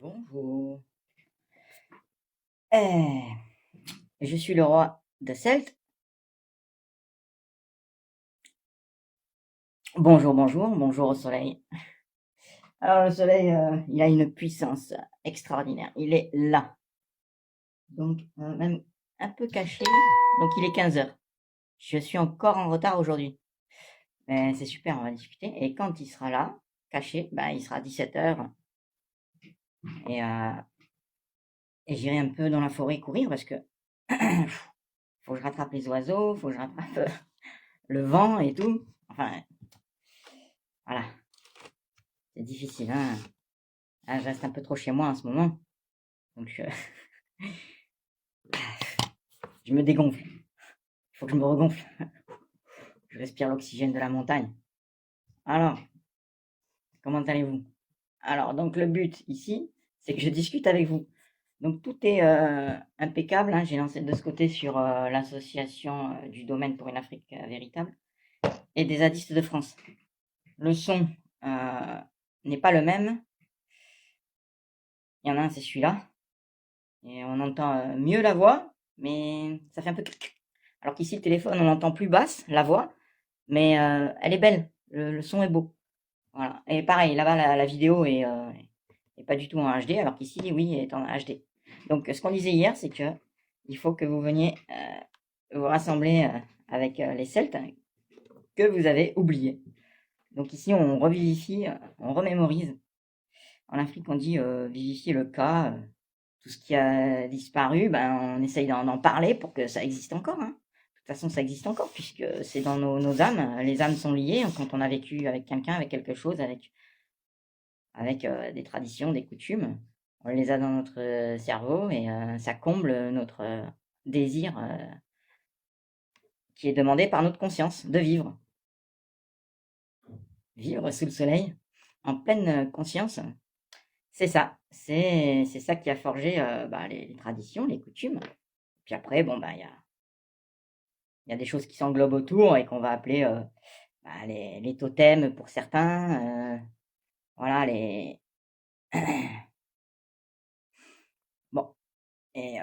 Bonjour. Eh, je suis le roi de Celte. Bonjour, bonjour, bonjour au soleil. Alors le soleil, il a une puissance extraordinaire. Il est là, donc même un peu caché. Donc il est 15 heures. Je suis encore en retard aujourd'hui. Mais c'est super, on va discuter. Et quand il sera là, caché, ben, il sera 17 heures. Et, euh, et j'irai un peu dans la forêt courir parce que faut que je rattrape les oiseaux, faut que je rattrape le vent et tout. Enfin, voilà, c'est difficile, hein. Ah, je reste un peu trop chez moi en ce moment, donc je me dégonfle. Il faut que je me regonfle. Je respire l'oxygène de la montagne. Alors, comment allez-vous? Alors, donc le but ici, c'est que je discute avec vous. Donc tout est impeccable, hein. J'ai lancé de ce côté sur l'association du domaine pour une Afrique véritable et des zadistes de France. Le son n'est pas le même. Il y en a un, c'est celui-là. Et on entend mieux la voix, mais ça fait un peu clic. Alors qu'ici, le téléphone, on entend plus basse la voix, mais elle est belle. Le son est beau. Voilà. Et pareil, là-bas, la vidéo est pas du tout en HD, alors qu'ici, oui, elle est en HD. Donc, ce qu'on disait hier, c'est que il faut que vous veniez vous rassembler avec les Celtes que vous avez oubliés. Donc ici, on revivifie, on remémorise. En Afrique, on dit vivifier le cas. Tout ce qui a disparu, ben, on essaye d'en parler pour que ça existe encore, hein. De toute façon, ça existe encore puisque c'est dans nos âmes. Les âmes sont liées quand on a vécu avec quelqu'un, avec quelque chose, avec des traditions, des coutumes. On les a dans notre cerveau et ça comble notre désir qui est demandé par notre conscience de vivre. Vivre sous le soleil, en pleine conscience, c'est ça. C'est ça qui a forgé bah, les traditions, les coutumes. Puis après, bon, bah, il y a des choses qui s'englobent autour et qu'on va appeler bah, les totems pour certains. Voilà, les. Bon. Et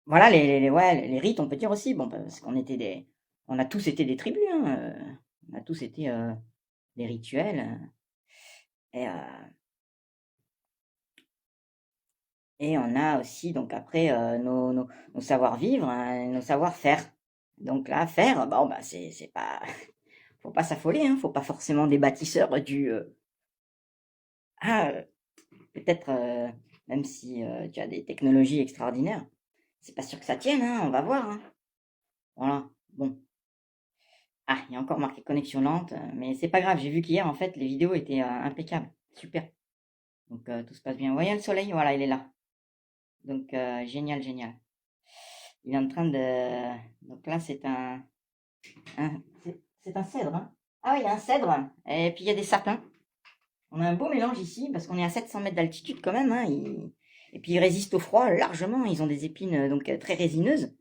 voilà, ouais, les rites, on peut dire aussi. Bon, parce qu'on était des. On a tous été des tribus, hein, on a tous été des rituels. Et, euh, et on a aussi, donc après, nos savoir-vivre, hein, nos savoir-faire. Donc là, faire, bon, bah, c'est pas. Faut pas s'affoler, hein, faut pas forcément des bâtisseurs du. Ah, peut-être, même si tu as des technologies extraordinaires, c'est pas sûr que ça tienne, hein, on va voir, hein. Voilà. Bon. Ah, il y a encore marqué connexion lente, mais c'est pas grave. J'ai vu qu'hier, en fait, les vidéos étaient impeccables. Super. Donc tout se passe bien. Vous voyez le soleil? Voilà, il est là. Donc génial, génial. Il est en train de. Donc là, c'est un cèdre, hein. Ah oui, il y a un cèdre. Et puis il y a des sapins. On a un beau mélange ici parce qu'on est à 700 mètres d'altitude quand même, hein. Et puis ils résistent au froid largement. Ils ont des épines donc très résineuses.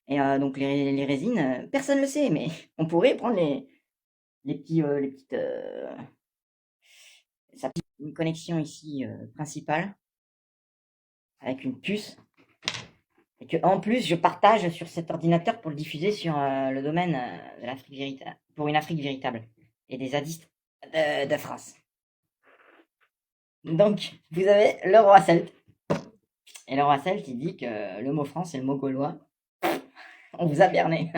Et donc les résines, personne ne le sait, mais on pourrait prendre les petites, une connexion ici principale avec une puce, et que en plus je partage sur cet ordinateur pour le diffuser sur le domaine de l'Afrique véritable, pour une Afrique véritable et des zadistes de France. Donc vous avez le roi celte, et le roi celte il dit que le mot France et le mot gaulois, on vous a berné.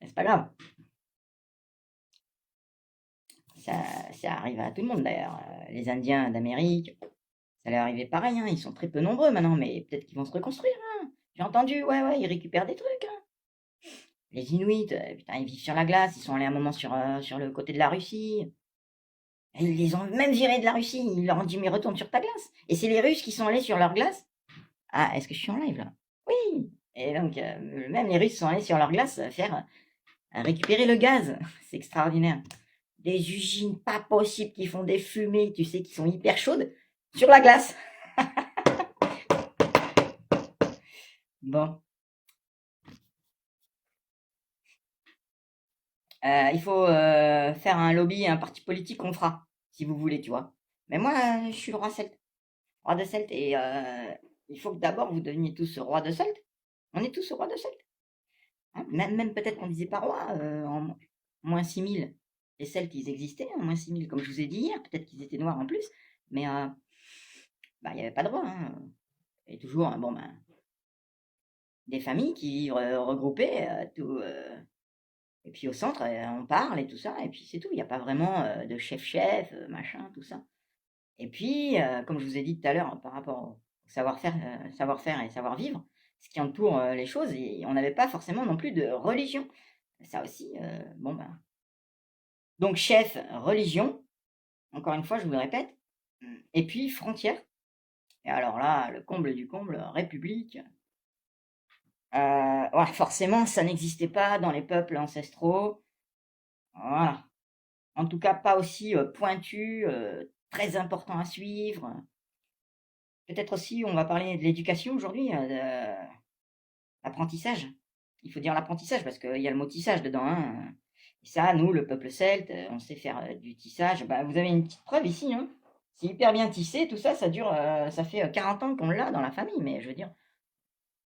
C'est pas grave. Ça, ça arrive à tout le monde d'ailleurs. Les Indiens d'Amérique, ça leur arrivait pareil, hein. Ils sont très peu nombreux maintenant, mais peut-être qu'ils vont se reconstruire, hein. J'ai entendu, ouais, ouais, ils récupèrent des trucs, hein. Les Inuits, putain, ils vivent sur la glace, ils sont allés un moment sur le côté de la Russie. Et ils les ont même virés de la Russie, ils leur ont dit mais retourne sur ta glace. Et c'est les Russes qui sont allés sur leur glace. Ah, est-ce que je suis en live là? Oui. Et donc, même les Russes sont allés sur leur glace faire récupérer le gaz. C'est extraordinaire. Des usines pas possibles qui font des fumées, tu sais, qui sont hyper chaudes, sur la glace. Bon, il faut faire un lobby, un parti politique, on fera, si vous voulez, tu vois. Mais moi, je suis le roi celte. Roi de Celte. Et il faut que d'abord vous deveniez tous roi de Celte. On est tous rois de Celte. Hein. Même peut-être qu'on disait pas roi en moins 6000. Les Celtes, ils existaient en moins 6000, comme je vous ai dit hier. Peut-être qu'ils étaient noirs en plus. Mais bah, il n'y avait pas de roi. Hein. Et toujours, bon, ben, des familles qui vivent regroupées. Et puis au centre, on parle et tout ça. Et puis c'est tout. Il n'y a pas vraiment de chef-chef, machin, tout ça. Et puis, comme je vous ai dit tout à l'heure, par rapport au savoir-faire et savoir-vivre, ce qui entoure les choses, et on n'avait pas forcément non plus de religion. Ça aussi, bon ben. Donc, chef, religion, encore une fois, je vous le répète, et puis frontière. Et alors là, le comble du comble, république. Ouais, forcément, ça n'existait pas dans les peuples ancestraux. Voilà. En tout cas, pas aussi pointu, très important à suivre. Peut-être aussi, on va parler de l'éducation aujourd'hui, l'apprentissage. Il faut dire l'apprentissage parce qu'il y a le mot tissage dedans. Hein. Et ça, nous, le peuple celte, on sait faire du tissage. Bah, vous avez une petite preuve ici. Hein. C'est hyper bien tissé, tout ça, ça dure, ça fait 40 ans qu'on l'a dans la famille. Mais je veux dire,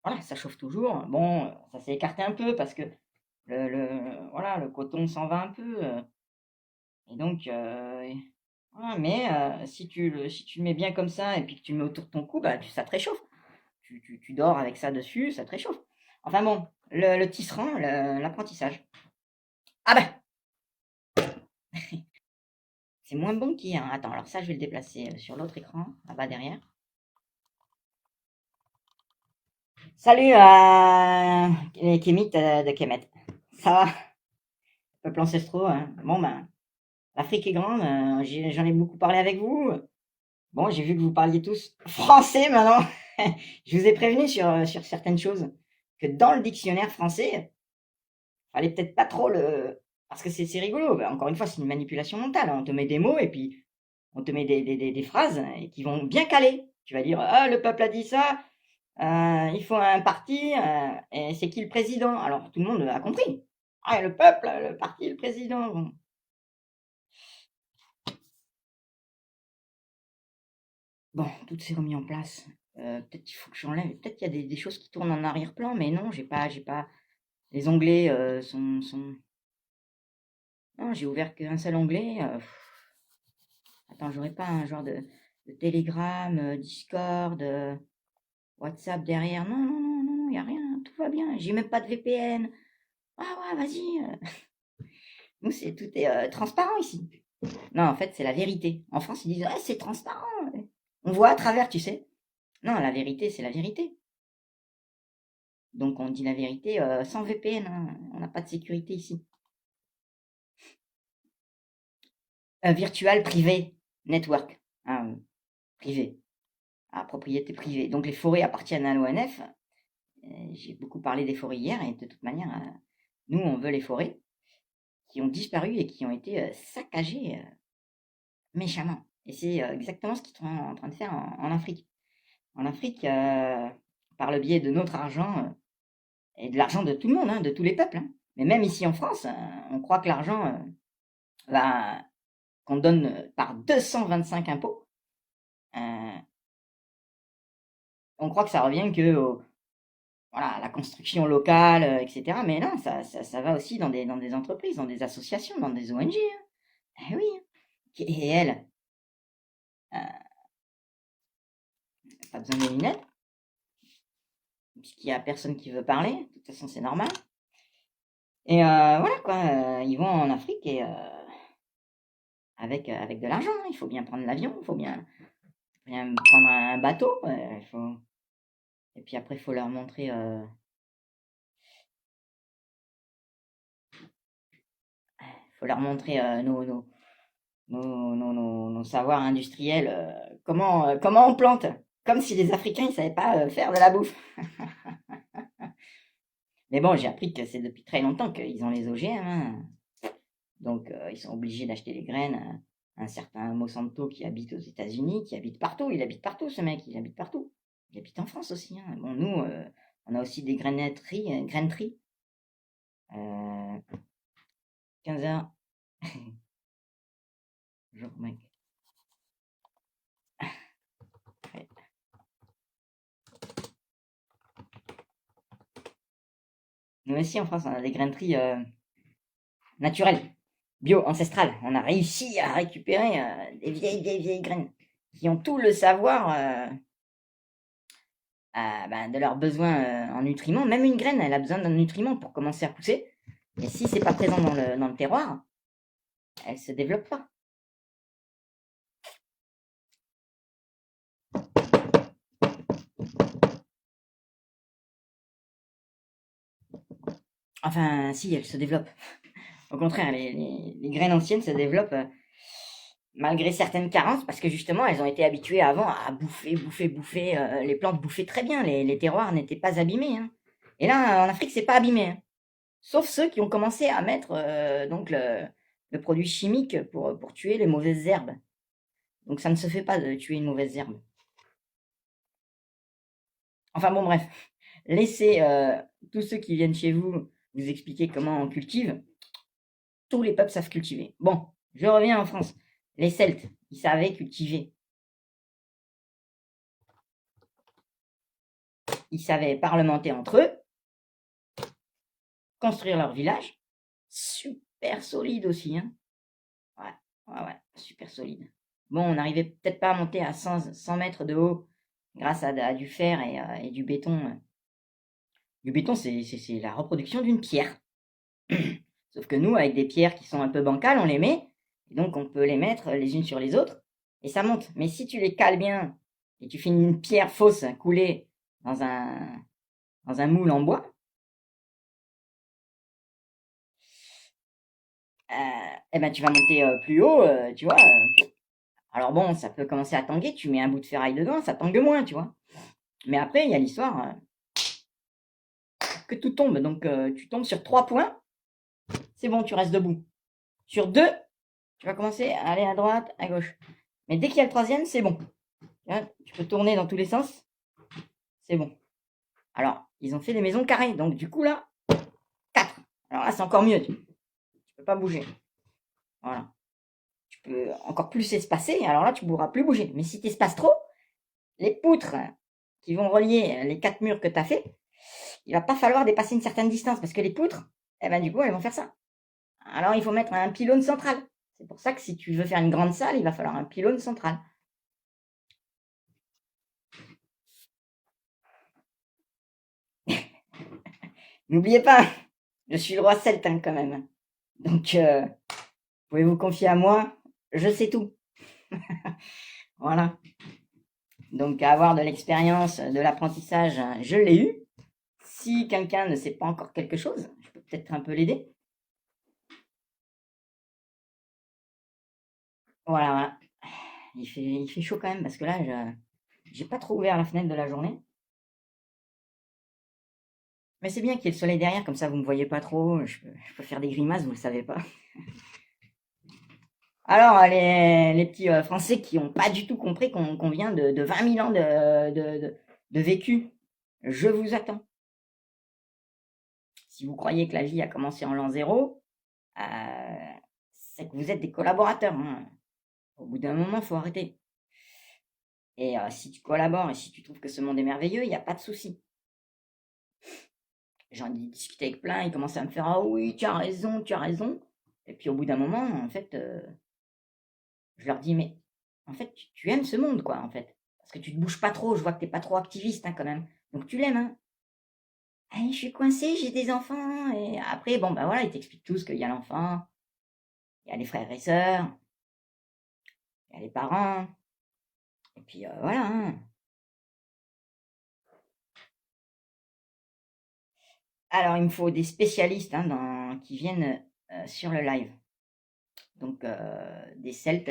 voilà, ça chauffe toujours. Bon, ça s'est écarté un peu parce que voilà, le coton s'en va un peu. Et donc, voilà, mais si tu le mets bien comme ça et puis que tu le mets autour de ton cou, bah, ça te réchauffe. Tu dors avec ça dessus, ça te réchauffe. Enfin bon, le tisserand, l'apprentissage. Ah ben, c'est moins bon qu'hier. Hein. Attends, alors ça, je vais le déplacer sur l'autre écran, là-bas derrière. Salut les Kémites de Kemet. Ça va? Peuple ancestraux. Hein. Bon ben, l'Afrique est grande, j'en ai beaucoup parlé avec vous. Bon, j'ai vu que vous parliez tous français maintenant. Je vous ai prévenu sur certaines choses. Que dans le dictionnaire français, fallait peut-être pas trop le. Parce que c'est rigolo. Bah, encore une fois, c'est une manipulation mentale. Hein. On te met des mots et puis on te met des phrases qui vont bien caler. Tu vas dire, ah, le peuple a dit ça, il faut un parti, et c'est qui le président? Alors tout le monde a compris. Ah, le peuple, le parti, le président. Bon. Bon, tout s'est remis en place. Peut-être qu'il faut que j'enlève. Peut-être qu'il y a des choses qui tournent en arrière-plan, mais non, j'ai pas. Les onglets sont. Non, j'ai ouvert qu'un seul onglet. Attends, j'aurais pas un genre de Telegram, Discord, WhatsApp derrière. Non, non, non, non, il n'y a rien, tout va bien. J'ai même pas de VPN. Ah ouais, vas-y. Nous, tout est transparent ici. Non, en fait, c'est la vérité. En France, ils disent, ah, c'est transparent. On voit à travers, tu sais. Non, la vérité, c'est la vérité. Donc, on dit la vérité sans VPN. Hein. On n'a pas de sécurité ici. Virtual privé network. Hein, privé. À propriété privée. Donc, les forêts appartiennent à l'ONF. J'ai beaucoup parlé des forêts hier et de toute manière, nous, on veut les forêts qui ont disparu et qui ont été saccagées méchamment. Et c'est exactement ce qu'ils sont en train de faire en Afrique. En Afrique, par le biais de notre argent et de l'argent de tout le monde, hein, de tous les peuples. Hein. Mais même ici en France, on croit que l'argent qu'on donne par 225 impôts, euh, on croit que ça revient que voilà, la construction locale, etc. Mais non, ça va aussi dans des entreprises, dans des associations, dans des ONG. Hein. Eh oui. Hein. Et elle, pas besoin des lunettes, puisqu'il n'y a personne qui veut parler. De toute façon, c'est normal. Et voilà quoi, ils vont en Afrique et avec de l'argent. Hein. Il faut bien prendre l'avion, il faut bien prendre un bateau. Et puis après, il faut leur montrer. Faut leur montrer nos savoirs industriels. Comment on plante. Comme si les Africains ne savaient pas faire de la bouffe. Mais bon, j'ai appris que c'est depuis très longtemps qu'ils ont les OGM. Hein. Donc, ils sont obligés d'acheter les graines. Un certain Monsanto qui habite aux États-Unis, qui habite partout. Il habite partout, ce mec. Il habite partout. Il habite en France aussi. Hein. Bon, nous, on a aussi des graineries. 15 heures. Bonjour, mec. Nous aussi, en France, on a des graineries naturelles, bio, ancestrales. On a réussi à récupérer des vieilles graines qui ont tout le savoir de leurs besoins en nutriments. Même une graine, elle a besoin d'un nutriment pour commencer à pousser. Et si c'est pas présent dans le terroir, elle se développe pas. Enfin, si, elle se développe. Au contraire, les graines anciennes se développent malgré certaines carences, parce que justement, elles ont été habituées avant à bouffer. Les plantes bouffaient très bien, les terroirs n'étaient pas abîmés. Hein. Et là, en Afrique, c'est pas abîmé. Hein. Sauf ceux qui ont commencé à mettre donc le produit chimique pour tuer les mauvaises herbes. Donc ça ne se fait pas de tuer une mauvaise herbe. Enfin bon, bref. Laissez tous ceux qui viennent chez vous vous expliquer comment on cultive. Tous les peuples savent cultiver. Bon, je reviens en France. Les Celtes, ils savaient cultiver. Ils savaient parlementer entre eux, construire leur village. Super solide aussi, hein. Ouais, super solide. Bon, on n'arrivait peut-être pas à monter à 100 mètres de haut grâce à du fer et du béton. Du béton, c'est la reproduction d'une pierre. Sauf que nous, avec des pierres qui sont un peu bancales, on les met, et donc on peut les mettre les unes sur les autres, et ça monte. Mais si tu les cales bien, et tu fais une pierre fausse coulée dans un moule en bois, eh ben tu vas monter plus haut, tu vois. Alors bon, ça peut commencer à tanguer, tu mets un bout de ferraille dedans, ça tangue moins, tu vois. Mais après, il y a l'histoire que tout tombe. Donc tu tombes sur 3 points, c'est bon, tu restes debout. Sur 2, tu vas commencer à aller à droite, à gauche. Mais dès qu'il y a le 3e, c'est bon. Tu peux tourner dans tous les sens, c'est bon. Alors, ils ont fait des maisons carrées, donc du coup là, 4. Alors là, c'est encore mieux, tu peux pas bouger. Voilà. Tu peux encore plus espacer, alors là, tu pourras plus bouger. Mais si tu espaces trop, les poutres qui vont relier les 4 murs que tu as fait, il va pas falloir dépasser une certaine distance, parce que les poutres, eh ben du coup, elles vont faire ça. Alors, il faut mettre un pylône central. C'est pour ça que si tu veux faire une grande salle, il va falloir un pylône central. N'oubliez pas, je suis le roi celte quand même. Donc, pouvez vous confier à moi, je sais tout. Voilà. Donc, avoir de l'expérience, de l'apprentissage, je l'ai eu. Si quelqu'un ne sait pas encore quelque chose, je peux peut-être un peu l'aider. Voilà. Il fait chaud quand même parce que là, j'ai pas trop ouvert la fenêtre de la journée. Mais c'est bien qu'il y ait le soleil derrière, comme ça vous me voyez pas trop. Je peux faire des grimaces, vous le savez pas. Alors, les petits Français qui n'ont pas du tout compris qu'on vient de 20 000 ans de vécu, je vous attends. Si vous croyez que la vie a commencé en l'an 0, c'est que vous êtes des collaborateurs. Hein. Au bout d'un moment, il faut arrêter. Et si tu collabores et si tu trouves que ce monde est merveilleux, il n'y a pas de souci. J'en ai discuté avec plein, ils commençaient à me faire ah oui, tu as raison, tu as raison. Et puis au bout d'un moment, en fait, je leur dis mais en fait, tu aimes ce monde, quoi, en fait. Parce que tu te bouges pas trop, je vois que t'es pas trop activiste, hein, quand même. Donc tu l'aimes, hein. Ah, je suis coincée, j'ai des enfants. Et après, bon, bah voilà, ils t'expliquent tous qu'il y a l'enfant, il y a les frères et sœurs, il y a les parents. Et puis voilà, hein. Alors, il me faut des spécialistes hein, qui viennent sur le live. Donc, des Celtes.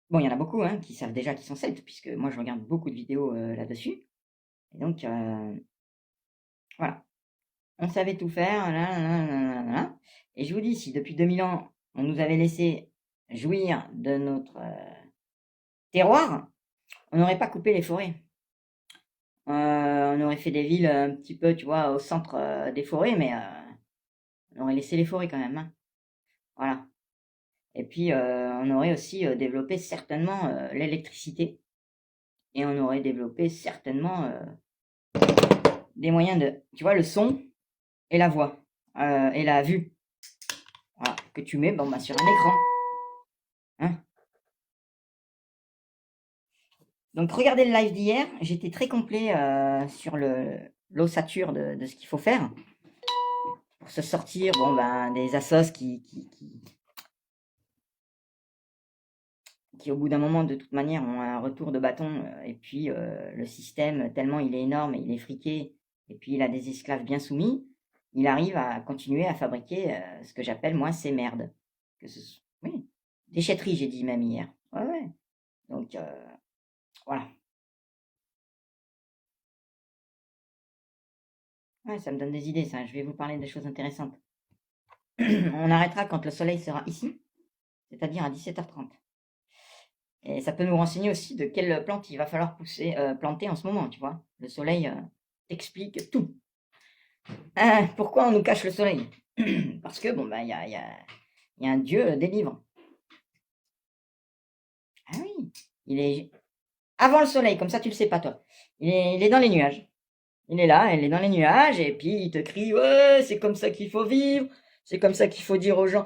Bon, il y en a beaucoup hein, qui savent déjà qu'ils sont Celtes, puisque moi, je regarde beaucoup de vidéos là-dessus. Et donc, voilà. On savait tout faire. Là. Et je vous dis, si depuis 2000 ans, on nous avait laissé jouir de notre terroir, on n'aurait pas coupé les forêts. On aurait fait des villes un petit peu, tu vois, au centre des forêts, mais on aurait laissé les forêts quand même. Hein. Voilà. Et puis, on aurait aussi développé certainement l'électricité. Et on aurait développé certainement des moyens de, tu vois, le son et la voix et la vue. Voilà, que tu mets bon, bah, sur un écran. Hein. Donc, regardez le live d'hier. J'étais très complet sur l'ossature de ce qu'il faut faire pour se sortir bon, ben, des assos qui, au bout d'un moment, de toute manière, ont un retour de bâton. Et puis, le système, tellement il est énorme et il est friqué, et puis il a des esclaves bien soumis, il arrive à continuer à fabriquer ce que j'appelle, moi, ces merdes. Oui, déchetterie, j'ai dit même hier. Ouais, ouais. Donc, voilà. Ouais, ça me donne des idées, ça. Je vais vous parler des choses intéressantes. On arrêtera quand le soleil sera ici, c'est-à-dire à 17h30. Et ça peut nous renseigner aussi de quelle plante il va falloir planter en ce moment, tu vois. Le soleil t'explique tout. Pourquoi on nous cache le soleil? Parce que, bon, ben, y a un dieu des livres. Ah oui, il est avant le soleil, comme ça tu le sais pas, toi. Il est dans les nuages. Il est là, il est dans les nuages, et puis il te crie, ouais, c'est comme ça qu'il faut vivre, c'est comme ça qu'il faut dire aux gens.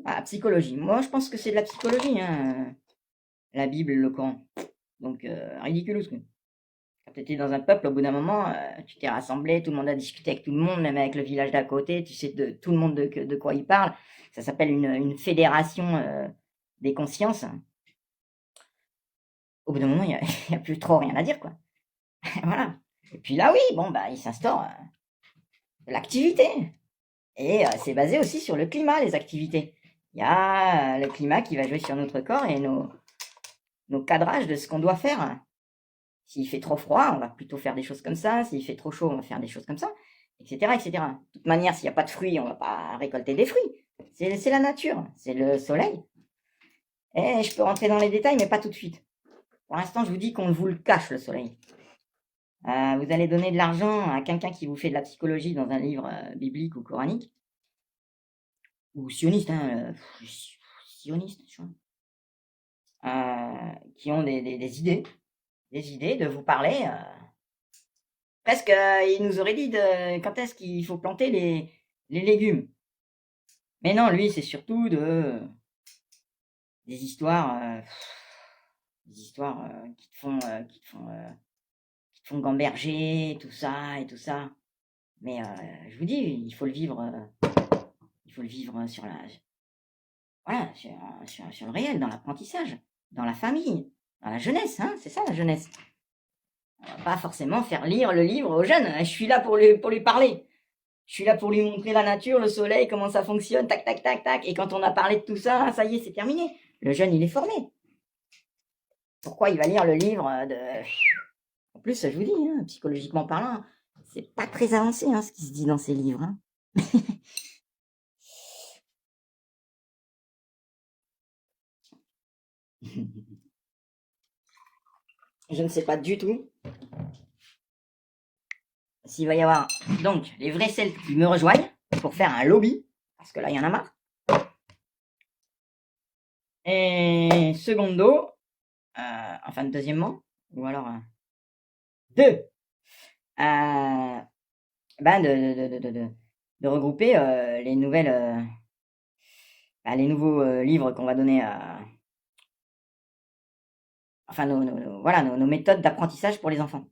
Ah, psychologie. Moi, je pense que c'est de la psychologie, hein. La Bible, le Coran. Donc, ridicule, quoi. Quand tu étais dans un peuple, au bout d'un moment, tu t'es rassemblé, tout le monde a discuté avec tout le monde, même avec le village d'à côté, tu sais tout le monde de quoi il parle. Ça s'appelle une fédération des consciences. Au bout d'un moment, il n'y a, y a plus trop rien à dire, quoi. Voilà. Et puis là, oui, bon, bah, il s'instaure l'activité. Et c'est basé aussi sur le climat, les activités. Il y a le climat qui va jouer sur notre corps et nos cadrages de ce qu'on doit faire. S'il fait trop froid, on va plutôt faire des choses comme ça. S'il fait trop chaud, on va faire des choses comme ça, etc., etc. De toute manière, s'il n'y a pas de fruits, on ne va pas récolter des fruits. C'est la nature, c'est le soleil. Et je peux rentrer dans les détails, mais pas tout de suite. Pour l'instant, je vous dis qu'on vous le cache, le soleil. Vous allez donner de l'argent à quelqu'un qui vous fait de la psychologie dans un livre biblique ou coranique, ou sioniste, hein, sioniste, je crois, qui ont des idées de vous parler. Presque, il nous aurait dit quand est-ce qu'il faut planter les légumes. Mais non, lui, c'est surtout des histoires, qui te font gamberger, tout ça et tout ça. Mais je vous dis, il faut le vivre sur voilà, sur le réel, dans l'apprentissage, dans la famille, dans la jeunesse, hein, c'est ça la jeunesse. On va pas forcément faire lire le livre aux jeunes. Je suis là pour lui parler. Je suis là pour lui montrer la nature, le soleil, comment ça fonctionne, tac, tac, tac, tac. Et quand on a parlé de tout ça, ça y est, c'est terminé. Le jeune, il est formé. Pourquoi il va lire le livre de... En plus, je vous dis, hein, psychologiquement parlant, c'est pas très avancé hein, ce qui se dit dans ces livres. Hein. Je ne sais pas du tout s'il va y avoir donc les vrais Celtes qui me rejoignent pour faire un lobby, parce que là, il y en a marre. Et secondo, enfin deuxièmement, ou alors deux, ben de regrouper les nouvelles, les nouveaux livres qu'on va donner à, enfin voilà, nos méthodes d'apprentissage pour les enfants.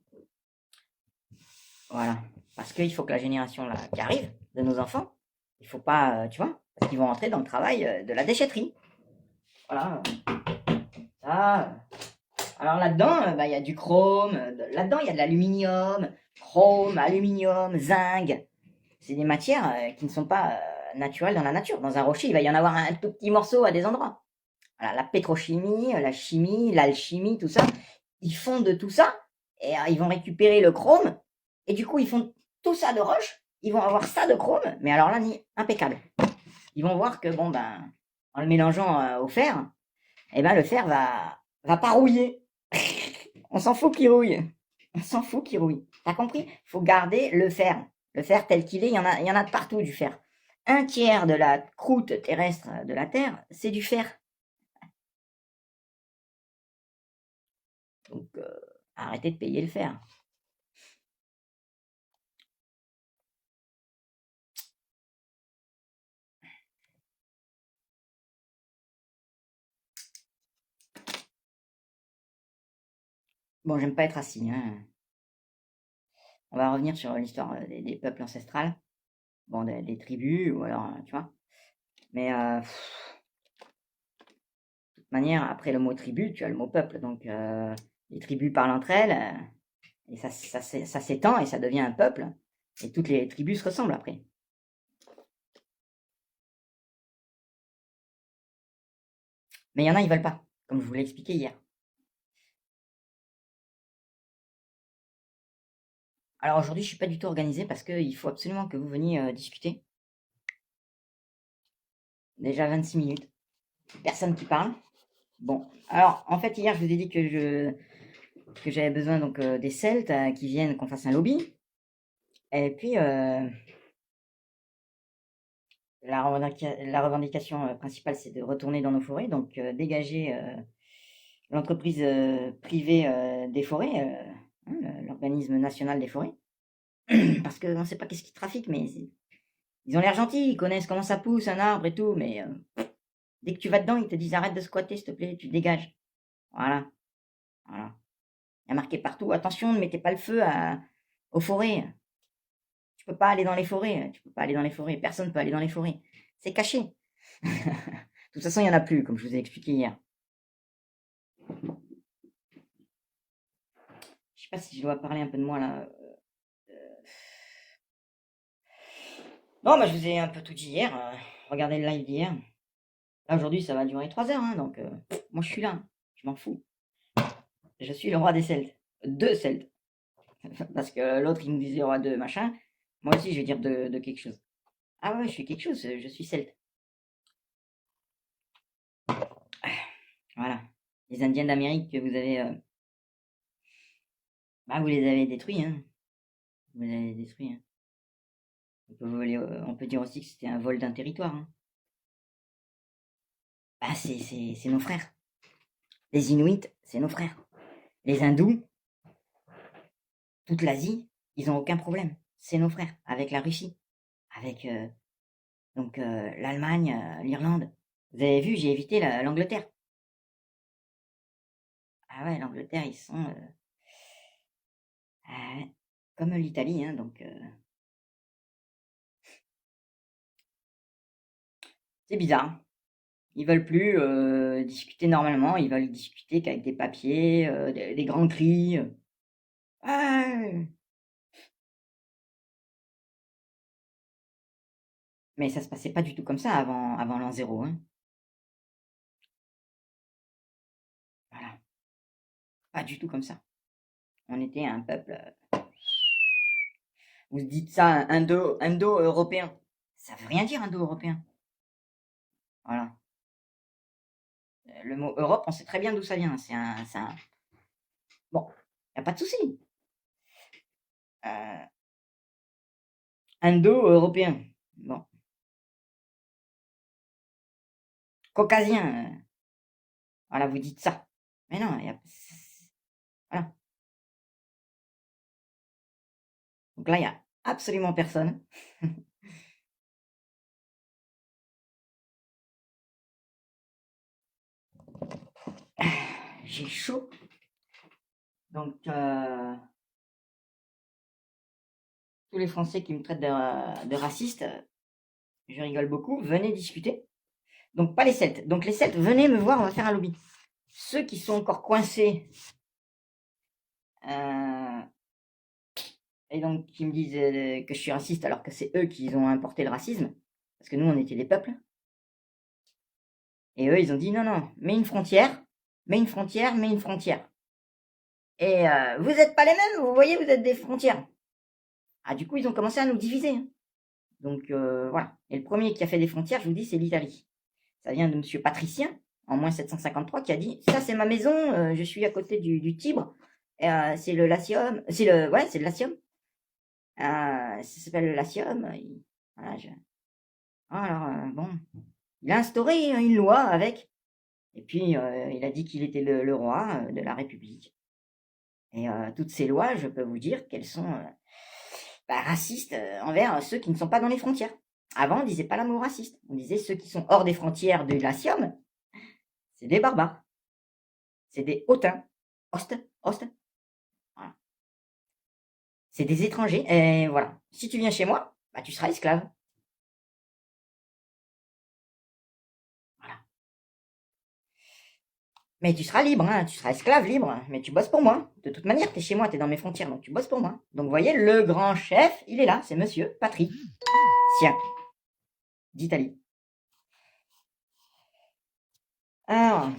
Voilà, parce qu'il faut que la génération là, qui arrive de nos enfants, il faut pas, tu vois, parce qu'ils vont rentrer dans le travail de la déchetterie. Voilà, ça. Alors là-dedans, il y a du chrome, là-dedans il y a de l'aluminium, chrome, aluminium, zinc. C'est des matières qui ne sont pas naturelles dans la nature. Dans un rocher, il va y en avoir un tout petit morceau à des endroits. Voilà, la pétrochimie, la chimie, l'alchimie, tout ça, ils font de tout ça et ils vont récupérer le chrome et du coup ils font tout ça de roche, ils vont avoir ça de chrome, mais alors là, impeccable. Ils vont voir que bon ben, en le mélangeant au fer, eh ben le fer va pas rouiller. On s'en fout qu'il rouille. On s'en fout qu'il rouille. T'as compris? Il faut garder le fer. Le fer tel qu'il est, il y en a de partout du fer. Un tiers de la croûte terrestre de la Terre, c'est du fer. Donc, arrêtez de payer le fer. Bon, j'aime pas être assis, hein. On va revenir sur l'histoire des peuples ancestrales. Bon, des tribus, ou alors, tu vois. Mais, de toute manière, après le mot tribu, tu as le mot peuple. Donc, les tribus parlent entre elles, et ça s'étend, et ça devient un peuple. Et toutes les tribus se ressemblent après. Mais il y en a, ils veulent pas, comme je vous l'ai expliqué hier. Alors aujourd'hui, je suis pas du tout organisé parce qu'il faut absolument que vous veniez discuter. Déjà 26 minutes. Personne qui parle. Bon, alors en fait hier je vous ai dit que j'avais besoin donc des Celtes qui viennent qu'on fasse un lobby. Et puis la revendication principale c'est de retourner dans nos forêts, donc dégager l'entreprise privée des forêts, l'organisme national des forêts, parce qu'on ne sait pas qu'est-ce qu'ils trafiquent, mais ils ont l'air gentils, ils connaissent comment ça pousse un arbre et tout, mais dès que tu vas dedans, ils te disent arrête de squatter, s'il te plaît, tu dégages. Voilà, voilà. Il y a marqué partout, attention, ne mettez pas le feu aux forêts. Tu peux pas aller dans les forêts, tu peux pas aller dans les forêts, personne ne peut aller dans les forêts. C'est caché. De toute façon, il n'y en a plus, comme je vous ai expliqué hier. Je sais pas si je dois parler un peu de moi là. Non, je vous ai un peu tout dit hier. Regardez le live d'hier. Là, aujourd'hui, ça va durer 3 heures, hein, donc moi je suis là. Je m'en fous. Je suis le roi des Celtes. Deux Celtes. Parce que l'autre, il nous disait roi de machin. Moi aussi, je vais dire de quelque chose. Ah ouais, je suis quelque chose, je suis Celte. Voilà. Les Indiens d'Amérique que vous avez. Vous les avez détruits, hein. Vous les avez détruits, hein. On peut dire aussi que c'était un vol d'un territoire, hein. C'est nos frères. Les Inuits, c'est nos frères. Les Hindous, toute l'Asie, ils ont aucun problème. C'est nos frères. Avec la Russie, avec l'Allemagne, l'Irlande. Vous avez vu, j'ai évité l'Angleterre. Ah ouais, l'Angleterre, ils sont comme l'Italie, hein, donc c'est bizarre. Ils veulent plus discuter normalement, ils veulent discuter qu'avec des papiers, des grands cris. Ah. Mais ça se passait pas du tout comme ça avant l'an zéro, hein. Voilà, pas du tout comme ça. On était un peuple. Vous dites ça, indo-européen. Ça veut rien dire indo-européen. Voilà. Le mot Europe, on sait très bien d'où ça vient. Bon, y a pas de souci. Indo-européen. Bon. Caucasien. Voilà, vous dites ça. Mais non, voilà. Donc là, il y a absolument personne. J'ai chaud. Donc, tous les Français qui me traitent de raciste, je rigole beaucoup. Venez discuter. Donc, pas les Celtes. Donc, les Celtes, venez me voir, on va faire un lobby. Ceux qui sont encore coincés et donc qui me disent que je suis raciste alors que c'est eux qui ont importé le racisme, parce que nous, on était des peuples. Et eux, ils ont dit non, non, mets une frontière, mets une frontière, mets une frontière. Et vous n'êtes pas les mêmes, vous voyez, vous êtes des frontières. Ah, du coup, ils ont commencé à nous diviser, hein. Donc voilà. Et le premier qui a fait des frontières, je vous dis, c'est l'Italie. Ça vient de monsieur Patricien, en moins 753, qui a dit ça, c'est ma maison, je suis à côté du Tibre. C'est le Latium, c'est le Latium. Ça s'appelle le Latium. Voilà, alors bon, il a instauré une loi avec. Et puis il a dit qu'il était le roi de la République. Et toutes ces lois, je peux vous dire qu'elles sont racistes envers ceux qui ne sont pas dans les frontières. Avant, on disait pas le mot raciste. On disait ceux qui sont hors des frontières du Latium, c'est des barbares. C'est des hautains. Host. C'est des étrangers, et voilà. Si tu viens chez moi, bah, tu seras esclave. Voilà. Mais tu seras libre, hein, tu seras esclave libre, hein, mais tu bosses pour moi. De toute manière, t'es chez moi, t'es dans mes frontières, donc tu bosses pour moi. Donc vous voyez, le grand chef, il est là, c'est monsieur Patrick. Sien, d'Italie. Alors,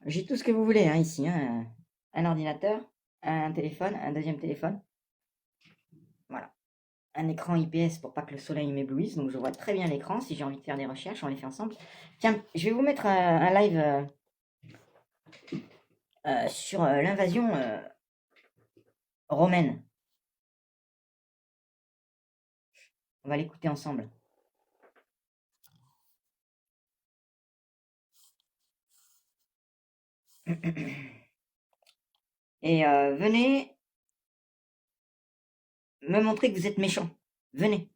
j'ai tout ce que vous voulez hein, ici. Hein. Un ordinateur, un téléphone, un deuxième téléphone. Voilà. Un écran IPS pour pas que le soleil m'éblouisse, donc je vois très bien l'écran. Si j'ai envie de faire des recherches, on les fait ensemble. Tiens, je vais vous mettre un live sur l'invasion romaine. On va l'écouter ensemble. Et venez me montrer que vous êtes méchant. Venez.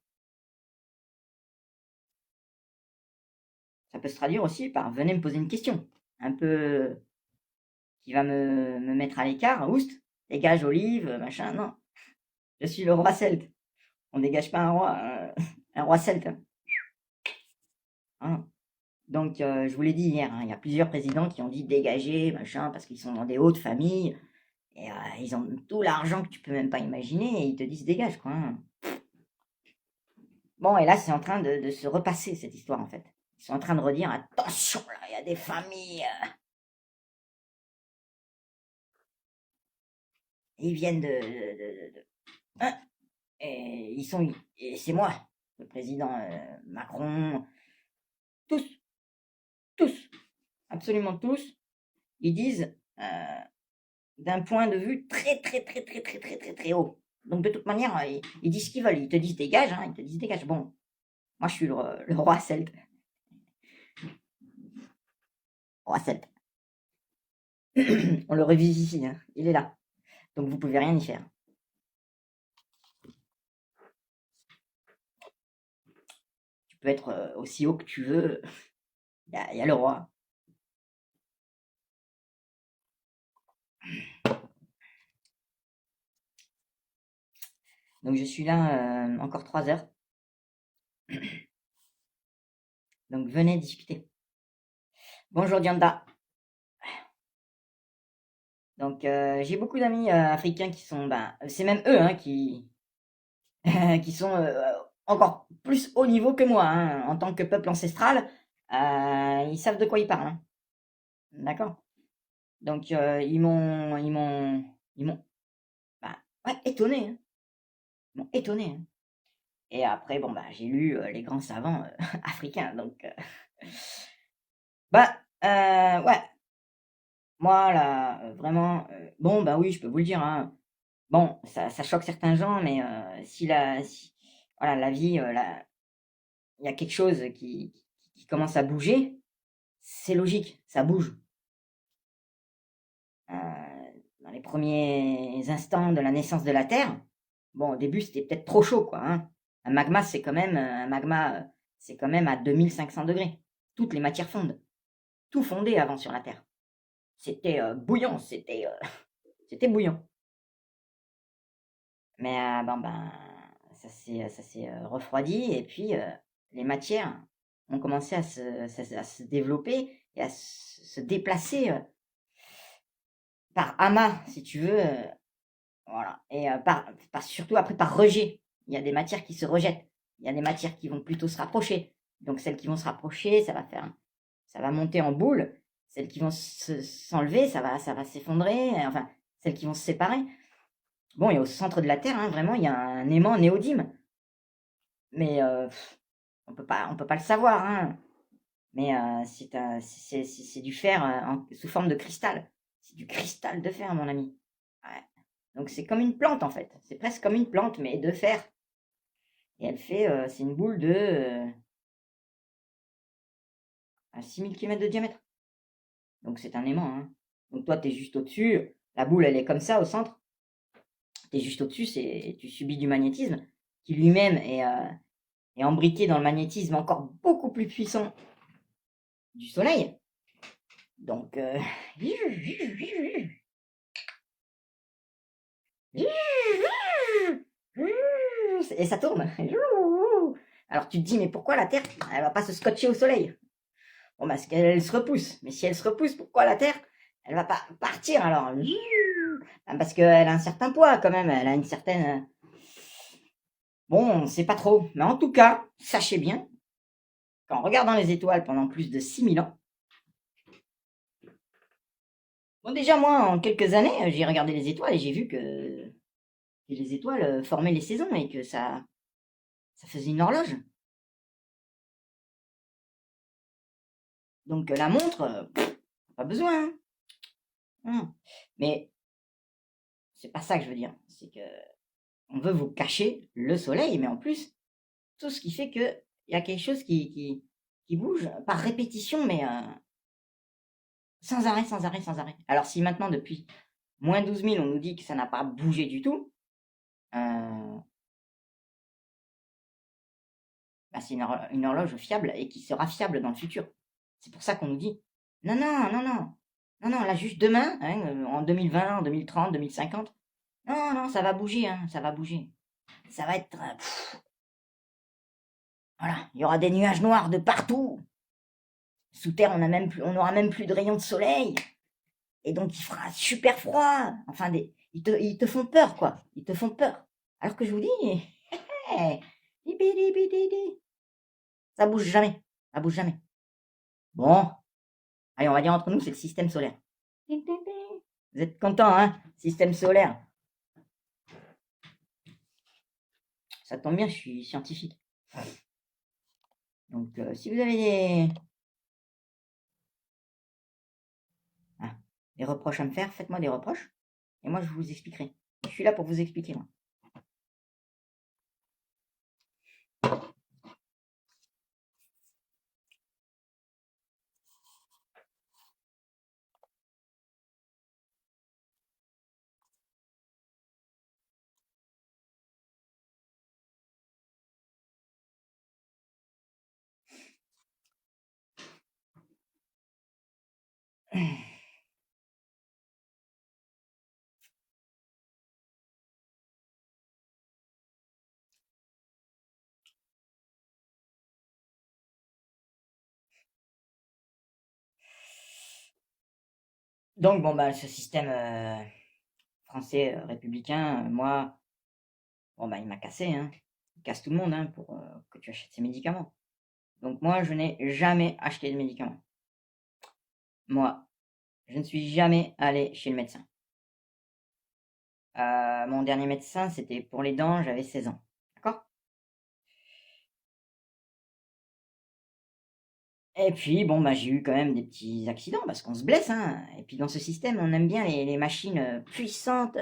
Ça peut se traduire aussi par venez me poser une question. Un peu qui va me mettre à l'écart. Oust, dégage Olive, machin. Non. Je suis le roi celte. On dégage pas un roi celte. Hein. Donc, je vous l'ai dit hier, hein, il y a plusieurs présidents qui ont dit dégager, machin, parce qu'ils sont dans des hautes familles. Et ils ont tout l'argent que tu peux même pas imaginer et ils te disent dégage, quoi. Hein. Bon, et là, c'est en train de se repasser, cette histoire, en fait. Ils sont en train de redire attention, là, il y a des familles. Ils viennent hein, et ils sont. Et c'est moi, le président Macron. Tous, tous, absolument tous, ils disent d'un point de vue très, très, très, très, très, très, très, très haut. Donc, de toute manière, ils disent ce qu'ils veulent. Ils te disent dégage, hein, ils te disent dégage. Bon, moi, je suis le roi celte. Roi celte. On le revise ici, hein. Il est là. Donc, vous pouvez rien y faire. Tu peux être aussi haut que tu veux. Il y a le roi. Donc, je suis là encore 3 heures. Donc, venez discuter. Bonjour, Dianda. Donc, j'ai beaucoup d'amis africains qui sont, c'est même eux hein, qui sont encore plus haut niveau que moi, hein, en tant que peuple ancestral. Ils savent de quoi ils parlent. Hein. D'accord. Donc, ils m'ont, ouais, étonné. Hein. Ils m'ont étonné. Hein. Et après, bon, j'ai lu les grands savants africains. Donc, ouais. Moi, là, vraiment, bon, oui, je peux vous le dire. Hein. Bon, ça choque certains gens, mais voilà, la vie, il y a quelque chose qui commence à bouger, c'est logique, ça bouge. Dans les premiers instants de la naissance de la Terre, bon, au début, c'était peut-être trop chaud, quoi. Hein. Un magma, c'est quand même à 2500 degrés. Toutes les matières fondent. Tout fondait avant sur la Terre. C'était bouillant, c'était bouillant. Mais ça s'est refroidi et puis les matières ont commencé à se développer et à se déplacer par amas, si tu veux. Voilà. Et surtout après par rejet. Il y a des matières qui se rejettent. Il y a des matières qui vont plutôt se rapprocher. Donc celles qui vont se rapprocher, ça va monter en boule. Celles qui vont s'enlever, ça va s'effondrer. Enfin, celles qui vont se séparer. Bon, et au centre de la Terre, hein, vraiment, il y a un aimant néodyme. Mais on peut pas le savoir. Hein. Mais c'est du fer sous forme de cristal. C'est du cristal de fer, mon ami. Ouais. Donc c'est comme une plante en fait. C'est presque comme une plante, mais de fer. Et c'est une boule de 6000 km de diamètre. Donc c'est un aimant. Hein. Donc toi, tu es juste au-dessus. La boule, elle est comme ça au centre. Tu es juste au-dessus, tu subis du magnétisme qui lui-même est embriqué dans le magnétisme encore beaucoup plus puissant du Soleil. Donc, et ça tourne. Alors tu te dis, mais pourquoi la Terre, elle va pas se scotcher au soleil? Bon, parce qu'elle se repousse. Mais si elle se repousse, pourquoi la Terre, elle va pas partir alors? Parce qu'elle a un certain poids quand même, elle a une certaine... Bon, on sait pas trop. Mais en tout cas, sachez bien qu'en regardant les étoiles pendant plus de 6000 ans, bon déjà moi, en quelques années, j'ai regardé les étoiles et j'ai vu que les étoiles formaient les saisons et que ça faisait une horloge. Donc la montre, pas besoin. Hein. Mais c'est pas ça que je veux dire. C'est que on veut vous cacher le soleil, mais en plus, tout ce qui fait que il y a quelque chose qui bouge par répétition, mais sans arrêt, sans arrêt, sans arrêt. Alors si maintenant, depuis moins 12 000, on nous dit que ça n'a pas bougé du tout, c'est une horloge fiable et qui sera fiable dans le futur. C'est pour ça qu'on nous dit, non, non, non, non, non, non, là juste demain, hein, en 2020, en 2030, 2050, non, non, ça va bouger, hein, ça va bouger. Ça va être... voilà, il y aura des nuages noirs de partout. Sous terre, on n'aura même plus de rayons de soleil. Et donc, il fera super froid. Enfin, ils te font peur, quoi. Ils te font peur. Alors que je vous dis, ça bouge jamais. Ça bouge jamais. Bon, allez, on va dire entre nous, c'est le système solaire. Vous êtes contents, hein? Système solaire. Ça tombe bien, je suis scientifique. Donc, si vous avez des reproches à me faire, faites-moi des reproches. Et moi, je vous expliquerai. Je suis là pour vous expliquer, moi. Donc, bon, ce système français républicain, moi, bon, il m'a cassé, hein. Il casse tout le monde, hein, pour que tu achètes ces médicaments. Donc, moi, je n'ai jamais acheté de médicaments. Moi, je ne suis jamais allé chez le médecin. Mon dernier médecin, c'était pour les dents, j'avais 16 ans. D'accord? Et puis, bon, j'ai eu quand même des petits accidents parce qu'on se blesse, hein. Et puis, dans ce système, on aime bien les machines puissantes,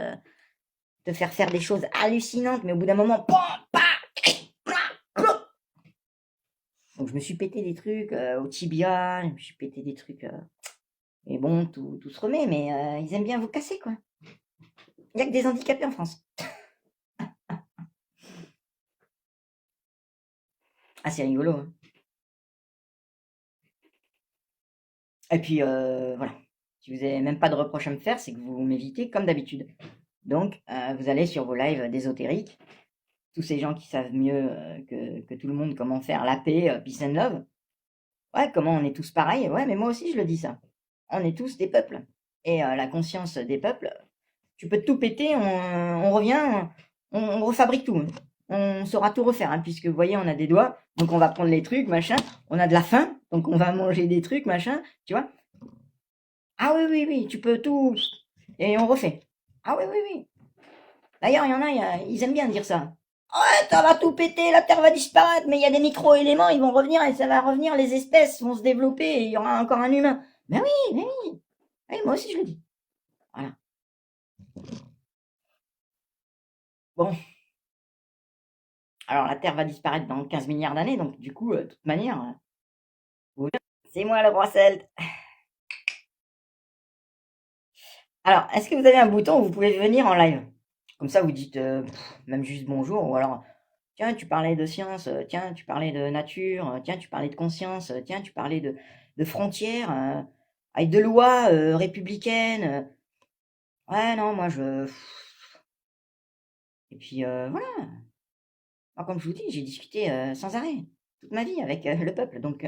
te faire des choses hallucinantes, mais au bout d'un moment, donc je me suis pété des trucs au tibia, je me suis pété des trucs. Et bon, tout se remet, mais ils aiment bien vous casser, quoi. Il n'y a que des handicapés en France. Ah, c'est rigolo. Hein. Et puis, voilà. Si vous n'avez même pas de reproche à me faire, c'est que vous m'évitez comme d'habitude. Donc, vous allez sur vos lives d'ésotérique. Tous ces gens qui savent mieux que tout le monde comment faire la paix, peace and love. Ouais, comment on est tous pareils. Ouais, mais moi aussi, je le dis ça. On est tous des peuples. Et la conscience des peuples, tu peux tout péter, on revient, on refabrique tout. Hein. On saura tout refaire, hein, puisque vous voyez, on a des doigts, donc on va prendre les trucs, machin. On a de la faim, donc on va manger des trucs, machin, tu vois. Ah oui, oui, oui, tu peux tout. Et on refait. Ah oui, oui, oui. D'ailleurs, il y en a, ils aiment bien dire ça. Ouais, ça va tout péter, la Terre va disparaître, mais il y a des micro-éléments, ils vont revenir et ça va revenir, les espèces vont se développer et il y aura encore un humain. Mais oui, mais oui. Oui, moi aussi je le dis. Voilà. Bon. Alors la Terre va disparaître dans 15 milliards d'années, donc du coup, de toute manière, c'est moi le roi Celte. Alors, est-ce que vous avez un bouton où vous pouvez venir en live? Comme ça, vous dites même juste bonjour, ou alors, tiens, tu parlais de science, tiens, tu parlais de nature, tiens, tu parlais de conscience, tiens, tu parlais de frontières, avec de lois républicaines. Ouais, non, moi, je... Et puis, voilà. Alors, comme je vous dis, j'ai discuté sans arrêt toute ma vie avec le peuple, donc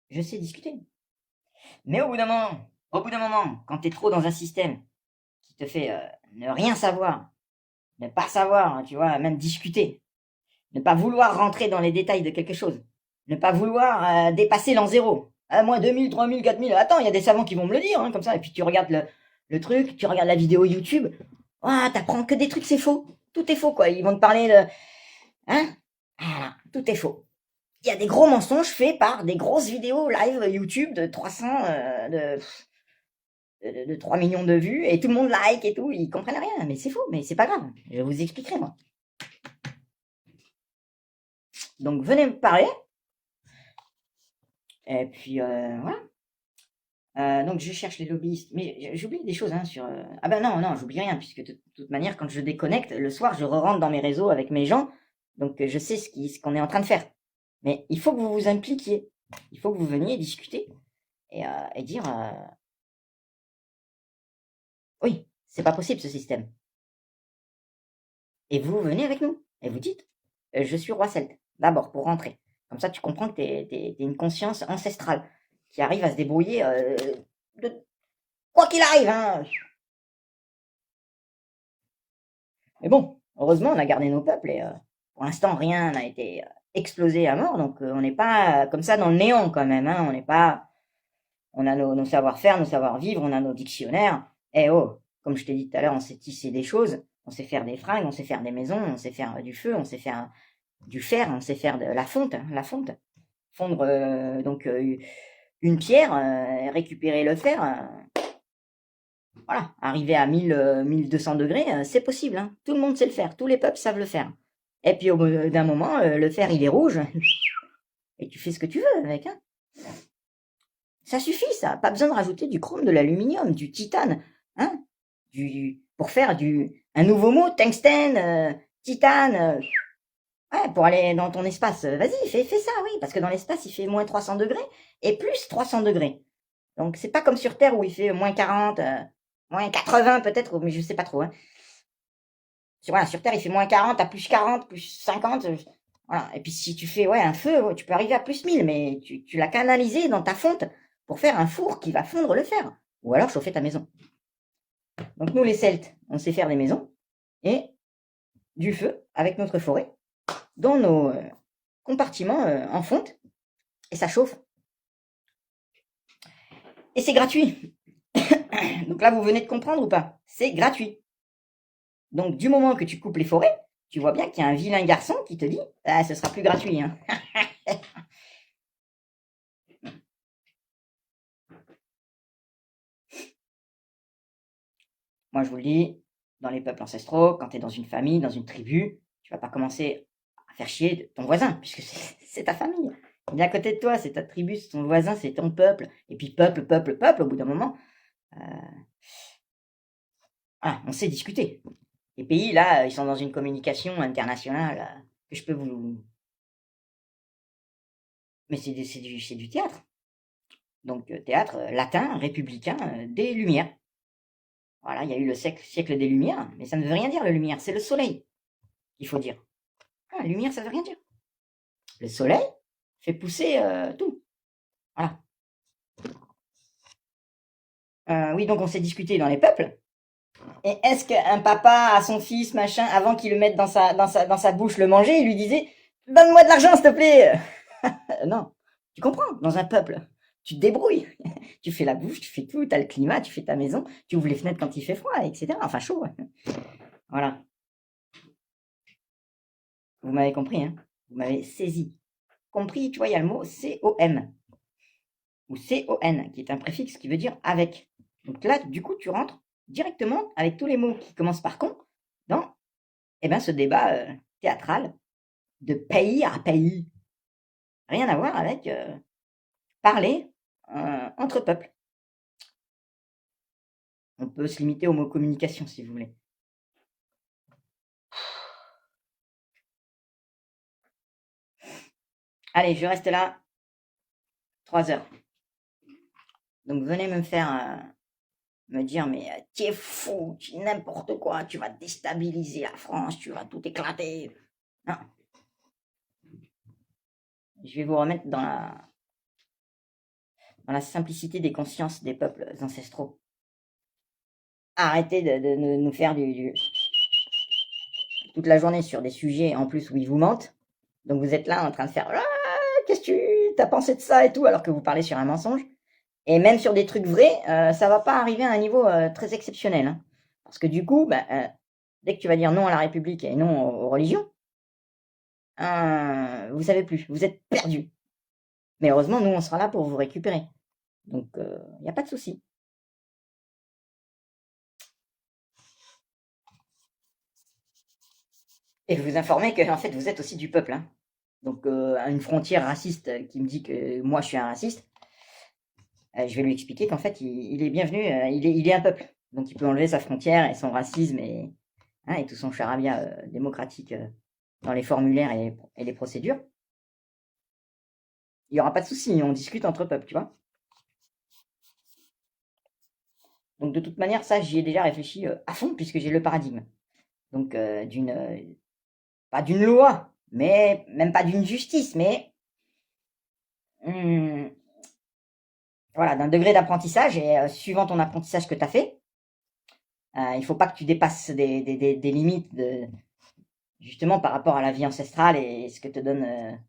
je sais discuter. Mais au bout d'un moment, quand tu es trop dans un système qui te fait ne rien savoir, ne pas savoir, hein, tu vois, même discuter, ne pas vouloir rentrer dans les détails de quelque chose, ne pas vouloir dépasser l'an zéro. Moins 2000, 3000, 4000. Attends, il y a des savants qui vont me le dire, hein, comme ça. Et puis tu regardes le truc, tu regardes la vidéo YouTube. Ah, t'apprends que des trucs, c'est faux. Tout est faux, quoi. Ils vont te parler de. Hein? Voilà, tout est faux. Il y a des gros mensonges faits par des grosses vidéos live YouTube de 300, de 3 millions de vues, et tout le monde like et tout. Ils comprennent rien. Mais c'est faux, mais c'est pas grave. Je vous expliquerai, moi. Donc, venez me parler. Et puis, voilà. Donc je cherche les lobbyistes, mais j'oublie des choses hein, sur. Ah ben non, non, j'oublie rien, puisque de toute manière, quand je déconnecte, le soir, je re-rentre dans mes réseaux avec mes gens, donc je sais ce qu'on est en train de faire. Mais il faut que vous vous impliquiez, il faut que vous veniez discuter et dire oui, c'est pas possible ce système. Et vous venez avec nous, et vous dites je suis roi celte, d'abord pour rentrer. Comme ça, tu comprends que t'es une conscience ancestrale qui arrive à se débrouiller de quoi qu'il arrive, hein. Mais bon, heureusement, on a gardé nos peuples et pour l'instant, rien n'a été explosé à mort, donc on n'est pas comme ça dans le néant quand même. Hein, on n'est pas, on a nos savoir-faire, nos savoir-vivre, on a nos dictionnaires. Eh oh, comme je t'ai dit tout à l'heure, on sait tisser des choses, on sait faire des fringues, on sait faire des maisons, on sait faire du feu, on sait faire du fer, on sait faire de la fonte, fondre donc une pierre, récupérer le fer. Voilà, arriver à 1000, 1200 degrés, c'est possible. Hein. Tout le monde sait le faire, tous les peuples savent le faire. Et puis au bout d'un moment, le fer il est rouge, et tu fais ce que tu veux avec. Hein. Ça suffit, ça. Pas besoin de rajouter du chrome, de l'aluminium, du titane, hein, pour faire un nouveau mot, tungstène, titane. Ouais, pour aller dans ton espace, vas-y, fais ça, oui, parce que dans l'espace il fait moins 300 degrés et plus 300 degrés. Donc c'est pas comme sur Terre où il fait moins 40, moins 80 peut-être, mais je sais pas trop. Hein. Voilà, sur Terre, il fait moins 40 à plus 40, plus 50. Voilà. Et puis si tu fais un feu, tu peux arriver à plus 1000, mais tu l'as canalisé dans ta fonte pour faire un four qui va fondre le fer. Ou alors chauffer ta maison. Donc nous, les Celtes, on sait faire des maisons et du feu avec notre forêt dans nos compartiments en fonte. Et ça chauffe. Et c'est gratuit. Donc là, vous venez de comprendre ou pas? C'est gratuit. Donc, du moment que tu coupes les forêts, tu vois bien qu'il y a un vilain garçon qui te dit ah, ce sera plus gratuit. Hein. Moi, je vous le dis, dans les peuples ancestraux, quand tu es dans une famille, dans une tribu, tu vas pas commencer à faire chier ton voisin, puisque c'est ta famille. Il est à côté de toi, c'est ta tribu, c'est ton voisin, c'est ton peuple. Et puis peuple, peuple, peuple, au bout d'un moment, on sait discuter. Les pays, là, ils sont dans une communication internationale que je peux vous... Mais c'est du théâtre. Donc théâtre latin, républicain, des Lumières. Voilà, il y a eu le siècle des Lumières, mais ça ne veut rien dire, le Lumière, c'est le soleil, il faut dire. Ah, lumière, ça veut rien dire. Le soleil fait pousser tout. Voilà. Oui, donc on s'est discuté dans les peuples. Et est-ce qu'un papa à son fils, machin, avant qu'il le mette dans sa bouche le manger, il lui disait donne-moi de l'argent, s'il te plaît. Non, tu comprends, dans un peuple, tu te débrouilles. Tu fais la bouche, tu fais tout, tu as le climat, tu fais ta maison, tu ouvres les fenêtres quand il fait froid, etc. Enfin, chaud. Voilà. Vous m'avez compris, hein? Vous m'avez saisi. Compris, tu vois, il y a le mot C-O-M ou C-O-N, qui est un préfixe qui veut dire avec. Donc là, du coup, tu rentres directement avec tous les mots qui commencent par con dans ce débat théâtral de pays à pays. Rien à voir avec parler entre peuples. On peut se limiter au mot communication si vous voulez. Allez, je reste là 3 heures. Donc venez me faire me dire, mais tu es fou, tu n'importe quoi, tu vas déstabiliser la France, tu vas tout éclater. Non, je vais vous remettre dans la simplicité des consciences des peuples ancestraux. Arrêtez de nous faire toute la journée sur des sujets en plus où ils vous mentent. Donc vous êtes là en train de faire qu'est-ce que tu as pensé de ça et tout alors que vous parlez sur un mensonge. Et même sur des trucs vrais, ça va pas arriver à un niveau très exceptionnel. Hein. Parce que du coup, dès que tu vas dire non à la République et non aux religions, vous savez plus, vous êtes perdu. Mais heureusement, nous, on sera là pour vous récupérer. Donc, il n'y a pas de souci. Et vous informer que, en fait, vous êtes aussi du peuple. Hein. Donc, à une frontière raciste qui me dit que moi, je suis un raciste, je vais lui expliquer qu'en fait, il est bienvenu, il est un peuple. Donc, il peut enlever sa frontière et son racisme et tout son charabia démocratique dans les formulaires et les procédures. Il n'y aura pas de souci, on discute entre peuples, tu vois. Donc, de toute manière, ça, j'y ai déjà réfléchi à fond puisque j'ai le paradigme. Donc, pas d'une loi, mais même pas d'une justice, mais hum, voilà, d'un degré d'apprentissage et suivant ton apprentissage que tu as fait, il faut pas que tu dépasses des limites justement par rapport à la vie ancestrale et ce que te donne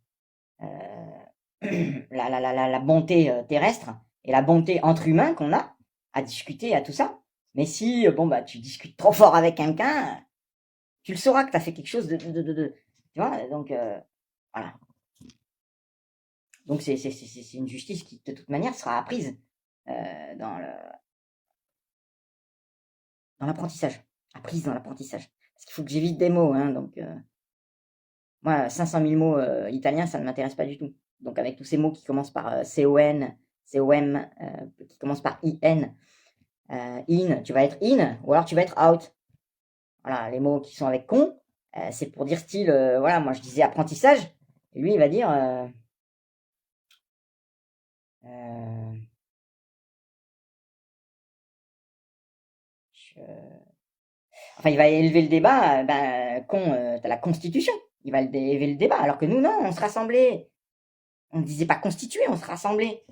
la bonté terrestre et la bonté entre humains qu'on a à discuter à tout ça. Mais si tu discutes trop fort avec quelqu'un, tu le sauras que tu as fait quelque chose tu vois, donc voilà. Donc c'est une justice qui de toute manière sera apprise dans l'apprentissage. Apprise dans l'apprentissage. Parce qu'il faut que j'évite des mots, hein, donc moi 500 000 mots italiens, ça ne m'intéresse pas du tout. Donc avec tous ces mots qui commencent par con, com, qui commencent par in, in, tu vas être in, ou alors tu vas être out. Voilà, les mots qui sont avec con, c'est pour dire style, voilà, moi je disais apprentissage, et lui il va dire euh, je- enfin il va élever le débat, con, t'as la constitution, il va élever le débat, alors que nous non, on se rassemblait, on ne disait pas constituer, on se rassemblait.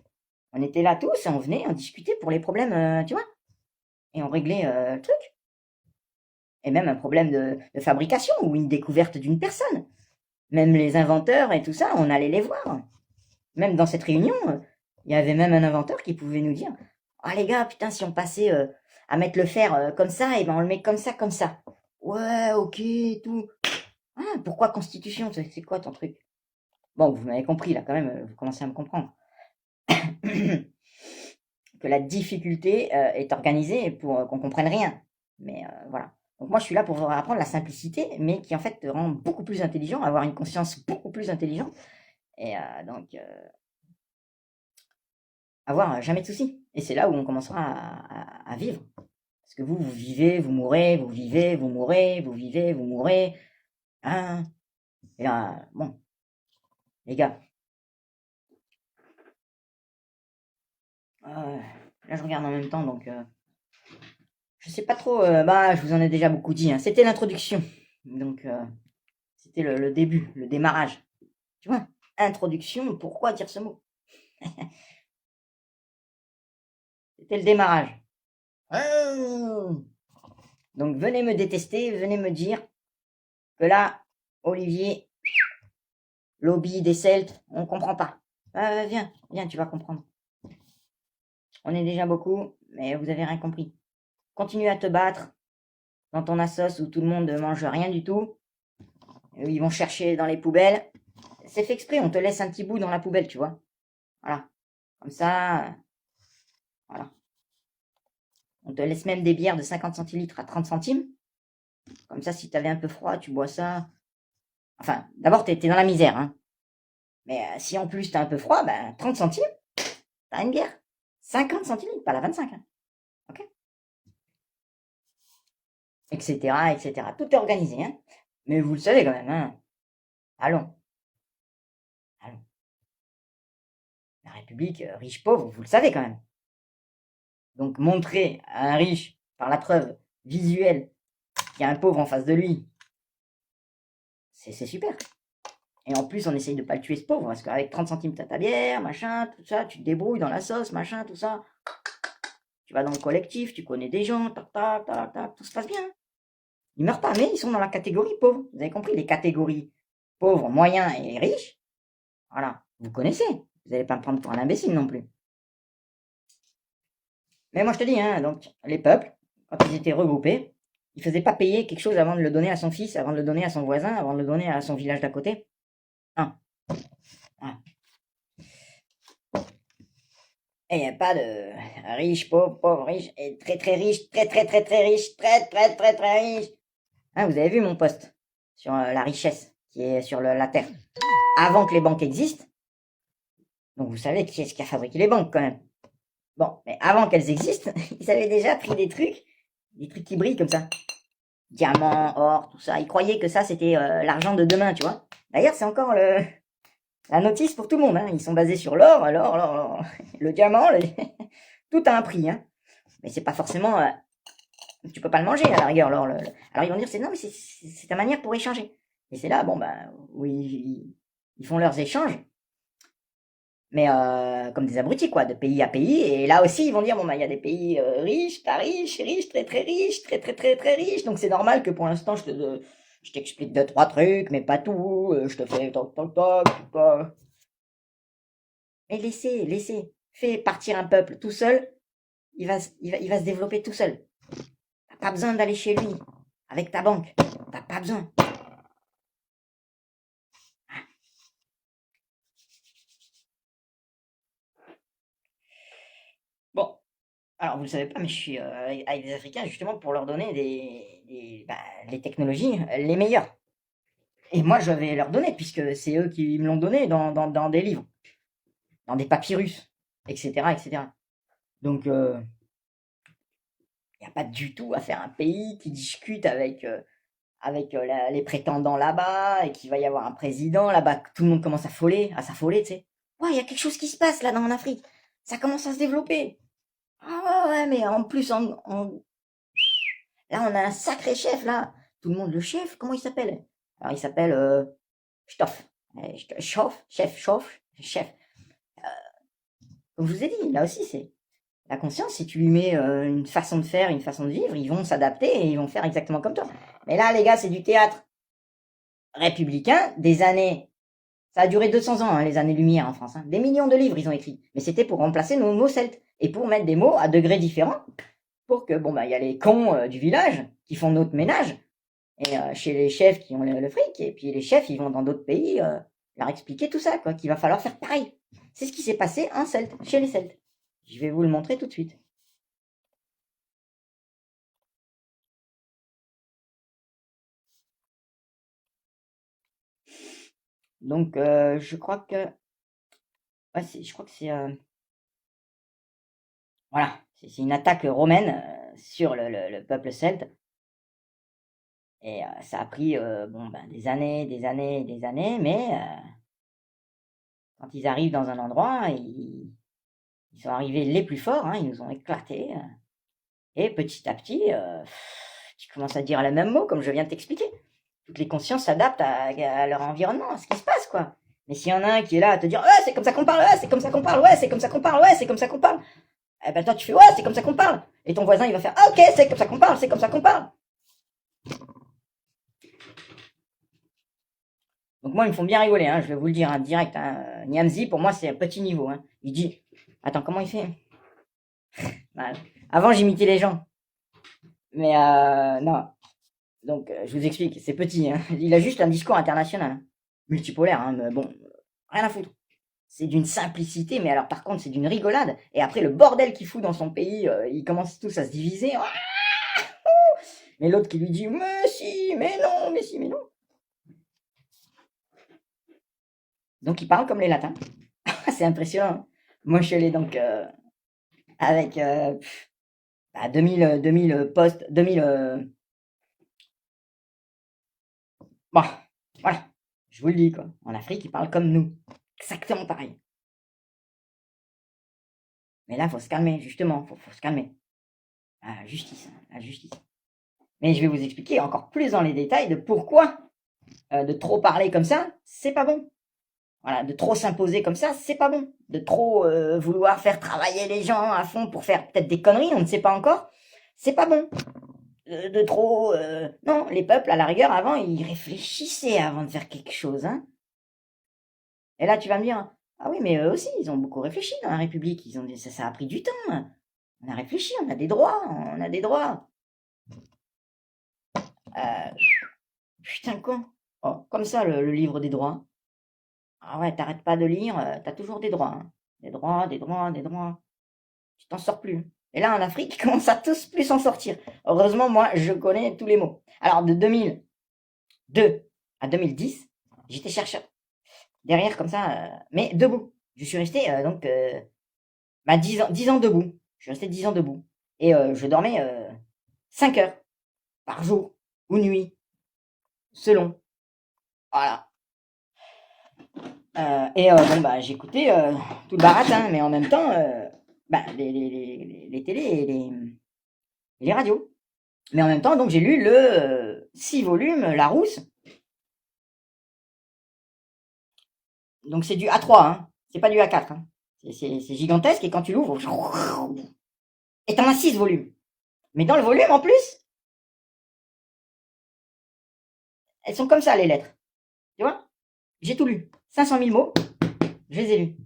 On était là tous et on venait, on discutait pour les problèmes, tu vois, et on réglait le truc. Et même un problème de fabrication ou une découverte d'une personne. Même les inventeurs et tout ça, on allait les voir. Même dans cette réunion, il y avait même un inventeur qui pouvait nous dire ah les gars, putain, si on passait à mettre le fer comme ça, et ben on le met comme ça, comme ça. Ouais, ok, tout. Ah, pourquoi constitution? C'est quoi ton truc? Bon, vous m'avez compris là quand même, vous commencez à me comprendre. Que la difficulté est organisée pour qu'on comprenne rien. Mais voilà. Donc moi je suis là pour vous apprendre la simplicité, mais qui en fait te rend beaucoup plus intelligent, avoir une conscience beaucoup plus intelligente, et donc avoir jamais de soucis. Et c'est là où on commencera à vivre. Parce que vous vivez, vous mourrez, vous vivez, vous mourrez, vous vivez, vous mourrez. Hein. Et là, bon, les gars, là je regarde en même temps, donc je sais pas trop, je vous en ai déjà beaucoup dit, hein. C'était l'introduction. Donc c'était le début, le démarrage. Tu vois, introduction, pourquoi dire ce mot? C'était le démarrage. Ah. Donc venez me détester, venez me dire que là, Olivier, lobby des Celtes, on comprend pas. Viens, viens, tu vas comprendre. On est déjà beaucoup, mais vous avez rien compris. Continue à te battre dans ton assos où tout le monde ne mange rien du tout, où ils vont chercher dans les poubelles. C'est fait exprès, on te laisse un petit bout dans la poubelle, tu vois. Voilà. Comme ça, voilà. On te laisse même des bières de 50 centilitres à 30 centimes. Comme ça, si tu avais un peu froid, tu bois ça. Enfin, d'abord, t'es dans la misère, hein. Mais si en plus t'as un peu froid, 30 centimes, t'as une bière. 50 centilitres, pas la 25, hein. Ok. Etc., etc. Tout est organisé, hein. Mais vous le savez quand même, hein. Allons, allons. La République, riche-pauvre, vous le savez quand même. Donc montrer à un riche, par la preuve visuelle, qu'il y a un pauvre en face de lui, c'est super. Et en plus, on essaye de pas le tuer ce pauvre, parce qu'avec 30 centimes, t'as ta bière, machin, tout ça, tu te débrouilles dans la sauce, machin, tout ça. Tu vas dans le collectif, tu connais des gens, tac, tac, tac, tac, tout se passe bien. Ils meurent pas, mais ils sont dans la catégorie pauvre. Vous avez compris, les catégories pauvres, moyens et riches. Voilà, vous connaissez. Vous n'allez pas me prendre pour un imbécile non plus. Mais moi, je te dis, hein, donc, les peuples, quand ils étaient regroupés, ils faisaient pas payer quelque chose avant de le donner à son fils, avant de le donner à son voisin, avant de le donner à son village d'à côté. Non. Voilà. Et il n'y a pas de riche, pauvre, pauvre, riche, et très très riche, très très très très riche, très très très très riche. Hein, vous avez vu mon post sur la richesse qui est sur la Terre. Avant que les banques existent, donc vous savez qui est-ce qui a fabriqué les banques quand même. Bon, mais avant qu'elles existent, ils avaient déjà pris des trucs qui brillent comme ça. Diamants, or, tout ça. Ils croyaient que ça c'était l'argent de demain, tu vois. D'ailleurs, c'est encore la notice pour tout le monde. Hein. Ils sont basés sur l'or, l'or, le diamant, tout a un prix. Hein. Mais c'est pas forcément... tu peux pas le manger à la rigueur. Alors ils vont dire, non, mais c'est ta manière pour échanger. Et c'est là, bon, ben, oui, ils font leurs échanges. Mais comme des abrutis, quoi, de pays à pays. Et là aussi, ils vont dire, bon, bah, il y a des pays riches, pas riches, riches, très très riches, très très très très riches. Donc c'est normal que pour l'instant, je t'explique deux, trois trucs, mais pas tout. Je te fais toc, toc, toc, quoi. Mais laissez. Fais partir un peuple tout seul, il va se développer tout seul. T'as pas besoin d'aller chez lui, avec ta banque. T'as pas besoin. Bon, alors, vous ne le savez pas, mais je suis avec des Africains justement pour leur donner les technologies les meilleures. Et moi, je vais leur donner, puisque c'est eux qui me l'ont donné dans des livres, dans des papyrus, etc. etc. Donc, il n'y a pas du tout à faire un pays qui discute avec les prétendants là-bas, et qu'il va y avoir un président là-bas, que tout le monde commence à s'affoler, tu sais. Ouais, il y a quelque chose qui se passe là dans en Afrique. Ça commence à se développer. Ah ouais, ouais, mais en plus, là, on a un sacré chef, là. Tout le monde, le chef, comment il s'appelle? Alors, il s'appelle Stoff. Chef. Comme je vous ai dit, là aussi, c'est la conscience. Si tu lui mets une façon de faire, une façon de vivre, ils vont s'adapter et ils vont faire exactement comme toi. Mais là, les gars, c'est du théâtre républicain, des années. Ça a duré 200 ans, hein, les années-lumière en France. Hein. Des millions de livres, ils ont écrit. Mais c'était pour remplacer nos mots celtes et pour mettre des mots à degrés différents pour que, bon, bah, il y a les cons du village qui font notre ménage. Et chez les chefs qui ont le fric, et puis les chefs, ils vont dans d'autres pays leur expliquer tout ça, quoi, qu'il va falloir faire pareil. C'est ce qui s'est passé en Celte, chez les Celtes. Je vais vous le montrer tout de suite. Donc, je crois que, ouais, je crois que c'est, voilà, c'est une attaque romaine sur le peuple celte. Et ça a pris, bon, ben, des années, des années, des années, mais quand ils arrivent dans un endroit, ils sont arrivés les plus forts, hein, ils nous ont éclatés. Et petit à petit, tu commences à dire le même mot, comme je viens de t'expliquer. Toutes les consciences s'adaptent à leur environnement, à ce qui se passe, quoi. Mais s'il y en a un qui est là à te dire, ouais, c'est comme ça qu'on parle, ouais, c'est comme ça qu'on parle, ouais, c'est comme ça qu'on parle, ouais, c'est comme ça qu'on parle, eh ben toi tu fais, ouais, c'est comme ça qu'on parle. Et ton voisin il va faire, ah ok, c'est comme ça qu'on parle, c'est comme ça qu'on parle. Donc moi ils me font bien rigoler, hein, je vais vous le dire hein, direct. Hein. Niamzi pour moi c'est un petit niveau. Hein. Il dit, attends comment il fait? Bah, avant j'imitais les gens, mais non. Donc, je vous explique, c'est petit. Hein. Il a juste un discours international, hein. Multipolaire, hein, mais bon, rien à foutre. C'est d'une simplicité, mais alors par contre, c'est d'une rigolade. Et après, le bordel qu'il fout dans son pays, ils commencent tous à se diviser. Mais l'autre qui lui dit, mais si, mais non, mais si, mais non. Donc, il parle comme les latins. C'est impressionnant. Hein. Moi, je suis allé donc avec 2000 postes, 2000... bon, voilà. Je vous le dis, quoi. En Afrique, ils parlent comme nous. Exactement pareil. Mais là, faut se calmer, justement, faut se calmer. La justice, hein, la justice. Mais je vais vous expliquer encore plus dans les détails de pourquoi de trop parler comme ça, c'est pas bon. Voilà, de trop s'imposer comme ça, c'est pas bon. De trop vouloir faire travailler les gens à fond pour faire peut-être des conneries, on ne sait pas encore, c'est pas bon. De trop... Non, les peuples, à la rigueur, avant, ils réfléchissaient avant de faire quelque chose. Hein. Et là, tu vas me dire, ah oui, mais eux aussi, ils ont beaucoup réfléchi dans la République. Ça a pris du temps. Hein. On a réfléchi, on a des droits, on a des droits. Euh, putain, con. Oh, comme ça, le livre des droits. Ah ouais, t'arrêtes pas de lire, t'as toujours des droits. Hein. Des droits, des droits, des droits. Tu t'en sors plus. Et là, en Afrique, ils commencent à tous plus s'en sortir. Heureusement, moi, je connais tous les mots. Alors, de 2002 à 2010, j'étais chercheur. Derrière, comme ça, mais debout. Je suis resté, 10 ans debout. Je suis resté 10 ans debout. Et je dormais 5 heures par jour ou nuit, selon. Voilà. Bon, bah, j'écoutais tout le baratin, mais en même temps, bah, les télés et les radios. Mais en même temps, donc, j'ai lu le 6 volumes, Larousse. Donc, c'est du A3, hein. C'est pas du A4. Hein. C'est gigantesque, et quand tu l'ouvres, et t'en as 6 volumes. Mais dans le volume, en plus, elles sont comme ça, les lettres. Tu vois? J'ai tout lu. 500 000 mots, je les ai lus.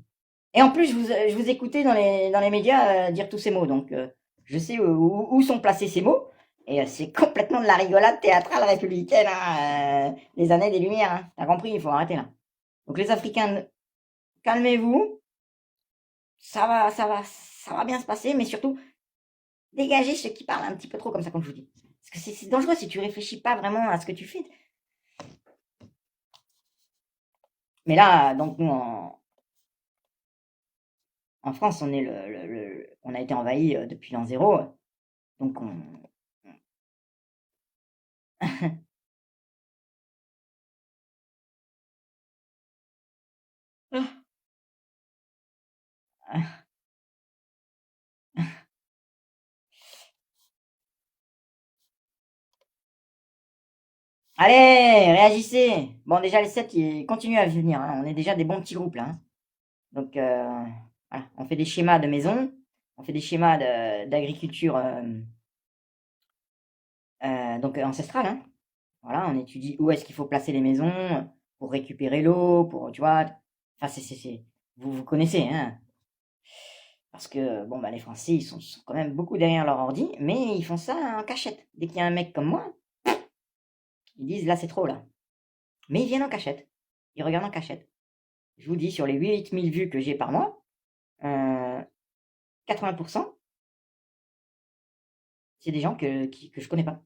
Et en plus, je vous écoutais dans les médias dire tous ces mots. Donc, je sais où sont placés ces mots. Et c'est complètement de la rigolade théâtrale républicaine, hein, les années des Lumières. Hein. T'as compris, il faut arrêter là. Donc, les Africains, calmez-vous. Ça va bien se passer. Mais surtout, dégagez ceux qui parlent un petit peu trop comme ça, comme je vous dis. Parce que c'est dangereux si tu réfléchis pas vraiment à ce que tu fais. Mais là, donc, nous, en France, on a été envahi depuis l'an zéro. Donc, Allez, réagissez. Bon, déjà, les 7, ils continuent à venir. Hein. On est déjà des bons petits groupes, là. Hein. Donc, voilà. On fait des schémas de maison. On fait des schémas d'agriculture donc ancestrale. Hein. Voilà, on étudie où est-ce qu'il faut placer les maisons pour récupérer l'eau, pour, tu vois. Enfin, vous connaissez, hein. Parce que, bon, bah, les Français, ils sont quand même beaucoup derrière leur ordi, mais ils font ça en cachette. Dès qu'il y a un mec comme moi, ils disent, là, c'est trop, là. Mais ils viennent en cachette. Ils regardent en cachette. Je vous dis, sur les 8000 vues que j'ai par mois, 80%, c'est des gens que je connais pas.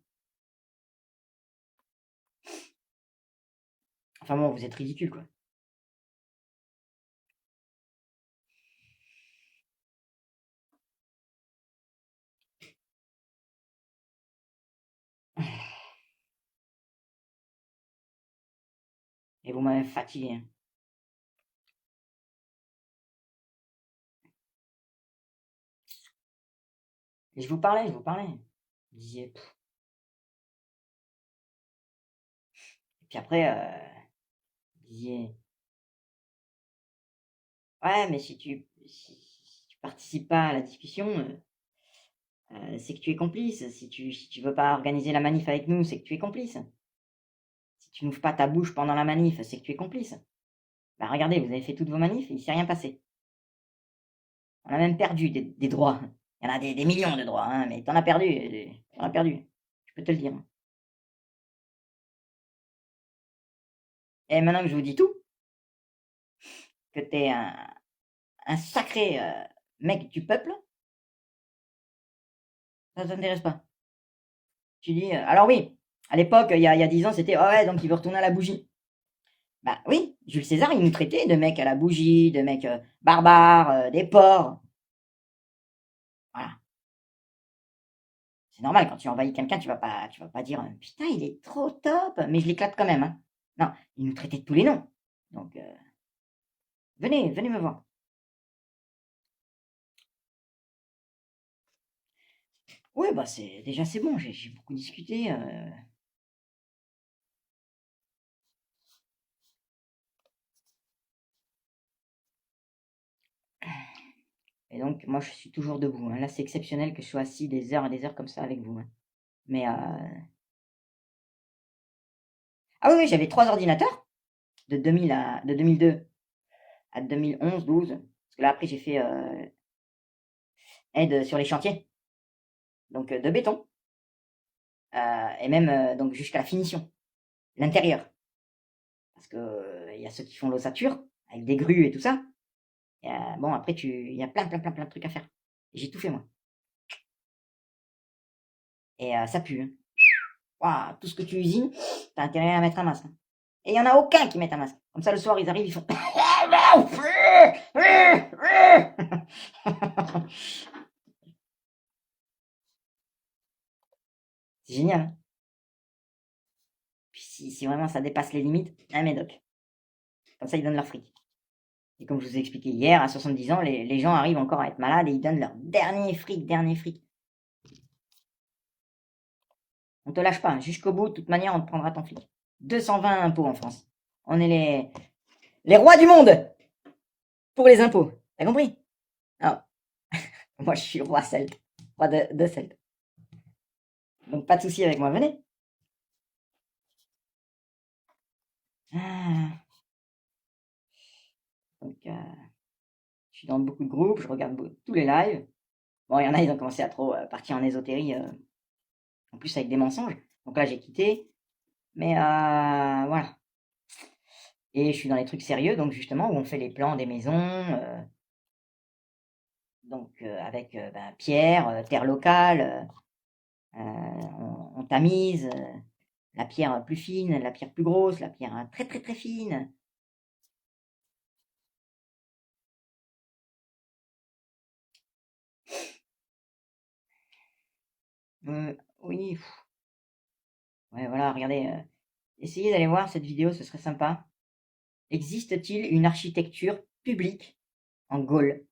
Enfin bon, vous êtes ridicules, quoi. Et vous m'avez fatigué. Hein. Et je vous parlais, je vous parlais. Vous disiez, pff. Et puis après, vous disiez, ouais, mais si tu participes pas à la discussion, c'est que tu es complice. Si tu veux pas organiser la manif avec nous, c'est que tu es complice. Si tu n'ouvres pas ta bouche pendant la manif, c'est que tu es complice. Bah regardez, vous avez fait toutes vos manifs, il s'est rien passé. On a même perdu des droits. Il y en a des millions de droits, hein, mais t'en as perdu. T'en as perdu. Je peux te le dire. Et maintenant que je vous dis tout, que t'es un sacré mec du peuple, ça t'intéresse pas. Tu dis, alors oui, à l'époque, il y a 10 ans, c'était, oh ouais, donc il veut retourner à la bougie. Bah oui, Jules César, il nous traitait de mecs à la bougie, de mecs barbares, des porcs. Voilà. C'est normal, quand tu envahis quelqu'un, tu vas pas dire, putain, il est trop top, mais je l'éclate quand même. Hein. Non, il nous traitait de tous les noms. Donc, venez me voir. Ouais, bah déjà c'est bon, j'ai beaucoup discuté. Et donc, moi, je suis toujours debout, hein. Là, c'est exceptionnel que je sois assis des heures et des heures comme ça avec vous, hein. Mais ah oui, oui, j'avais 3 ordinateurs de 2002 à 2011, 12. Parce que là, après, j'ai fait aide sur les chantiers, donc de béton, et même donc jusqu'à la finition, l'intérieur. Parce que il y a ceux qui font l'ossature avec des grues et tout ça. Et, bon, après, il y a plein de trucs à faire. Et j'ai tout fait moi. Et ça pue, hein. Ouah, tout ce que tu usines, t'as intérêt à mettre un masque, hein. Et il y en a aucun qui met un masque. Comme ça, le soir, ils arrivent, ils font. C'est génial, hein. Puis si vraiment ça dépasse les limites, un médoc. Comme ça, ils donnent leur fric. Et comme je vous ai expliqué hier, à 70 ans, les gens arrivent encore à être malades et ils donnent leur dernier fric, dernier fric. On te lâche pas, hein. Jusqu'au bout, de toute manière, on te prendra ton fric. 220 impôts en France. On est les rois du monde pour les impôts. T'as compris? Non. Moi, je suis roi celte. Roi de celte. Donc, pas de souci avec moi, venez. Ah. Donc, je suis dans beaucoup de groupes, je regarde tous les lives. Bon, il y en a, ils ont commencé à trop partir en ésotérie, en plus avec des mensonges. Donc là, j'ai quitté. Mais voilà. Et je suis dans les trucs sérieux, donc justement, où on fait les plans des maisons, donc avec ben, pierre, terre locale, on tamise la pierre plus fine, la pierre plus grosse, la pierre très très très fine. Oui, ouais, voilà, regardez, essayez d'aller voir cette vidéo, ce serait sympa. Existe-t-il une architecture publique en Gaule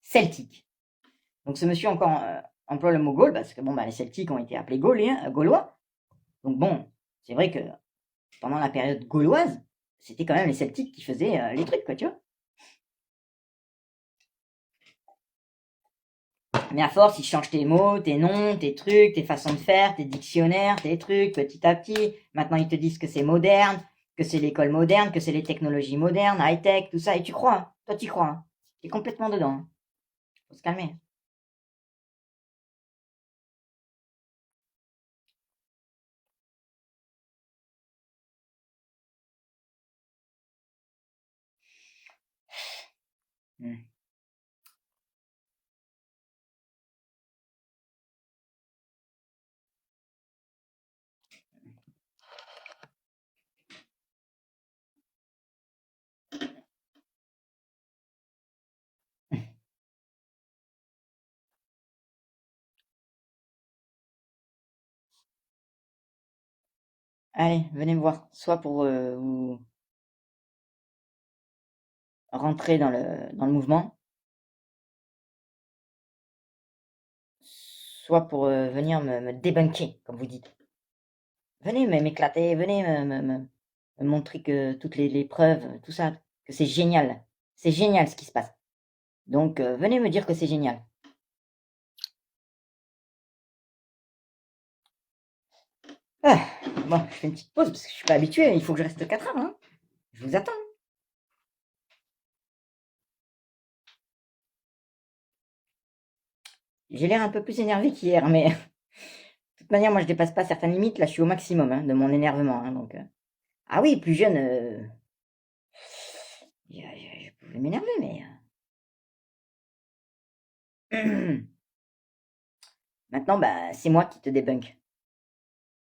celtique? Donc ce monsieur encore emploie le mot Gaule parce que bon, bah, les Celtiques ont été appelés Gaulois. Donc bon, c'est vrai que pendant la période gauloise, c'était quand même les Celtiques qui faisaient les trucs, quoi, tu vois. Mais à force, ils changent tes mots, tes noms, tes trucs, tes façons de faire, tes dictionnaires, tes trucs, petit à petit. Maintenant, ils te disent que c'est moderne, que c'est l'école moderne, que c'est les technologies modernes, high-tech, tout ça. Et tu crois, hein. Toi, tu crois, hein. Tu es complètement dedans, hein. Faut se calmer. Hmm. Allez, venez me voir. Soit pour vous rentrer dans le mouvement, soit pour venir me débunker, comme vous dites. Venez m'éclater, venez me montrer que toutes les preuves, tout ça, que c'est génial. C'est génial ce qui se passe. Donc venez me dire que c'est génial. Ah, bon, je fais une petite pause parce que je suis pas habitué, il faut que je reste 4 heures, hein. Je vous attends. J'ai l'air un peu plus énervé qu'hier, mais de toute manière, moi je dépasse pas certaines limites, là je suis au maximum hein, de mon énervement, hein, donc. Ah oui, plus jeune, je pouvais m'énerver, mais. Maintenant, bah, c'est moi qui te débunk.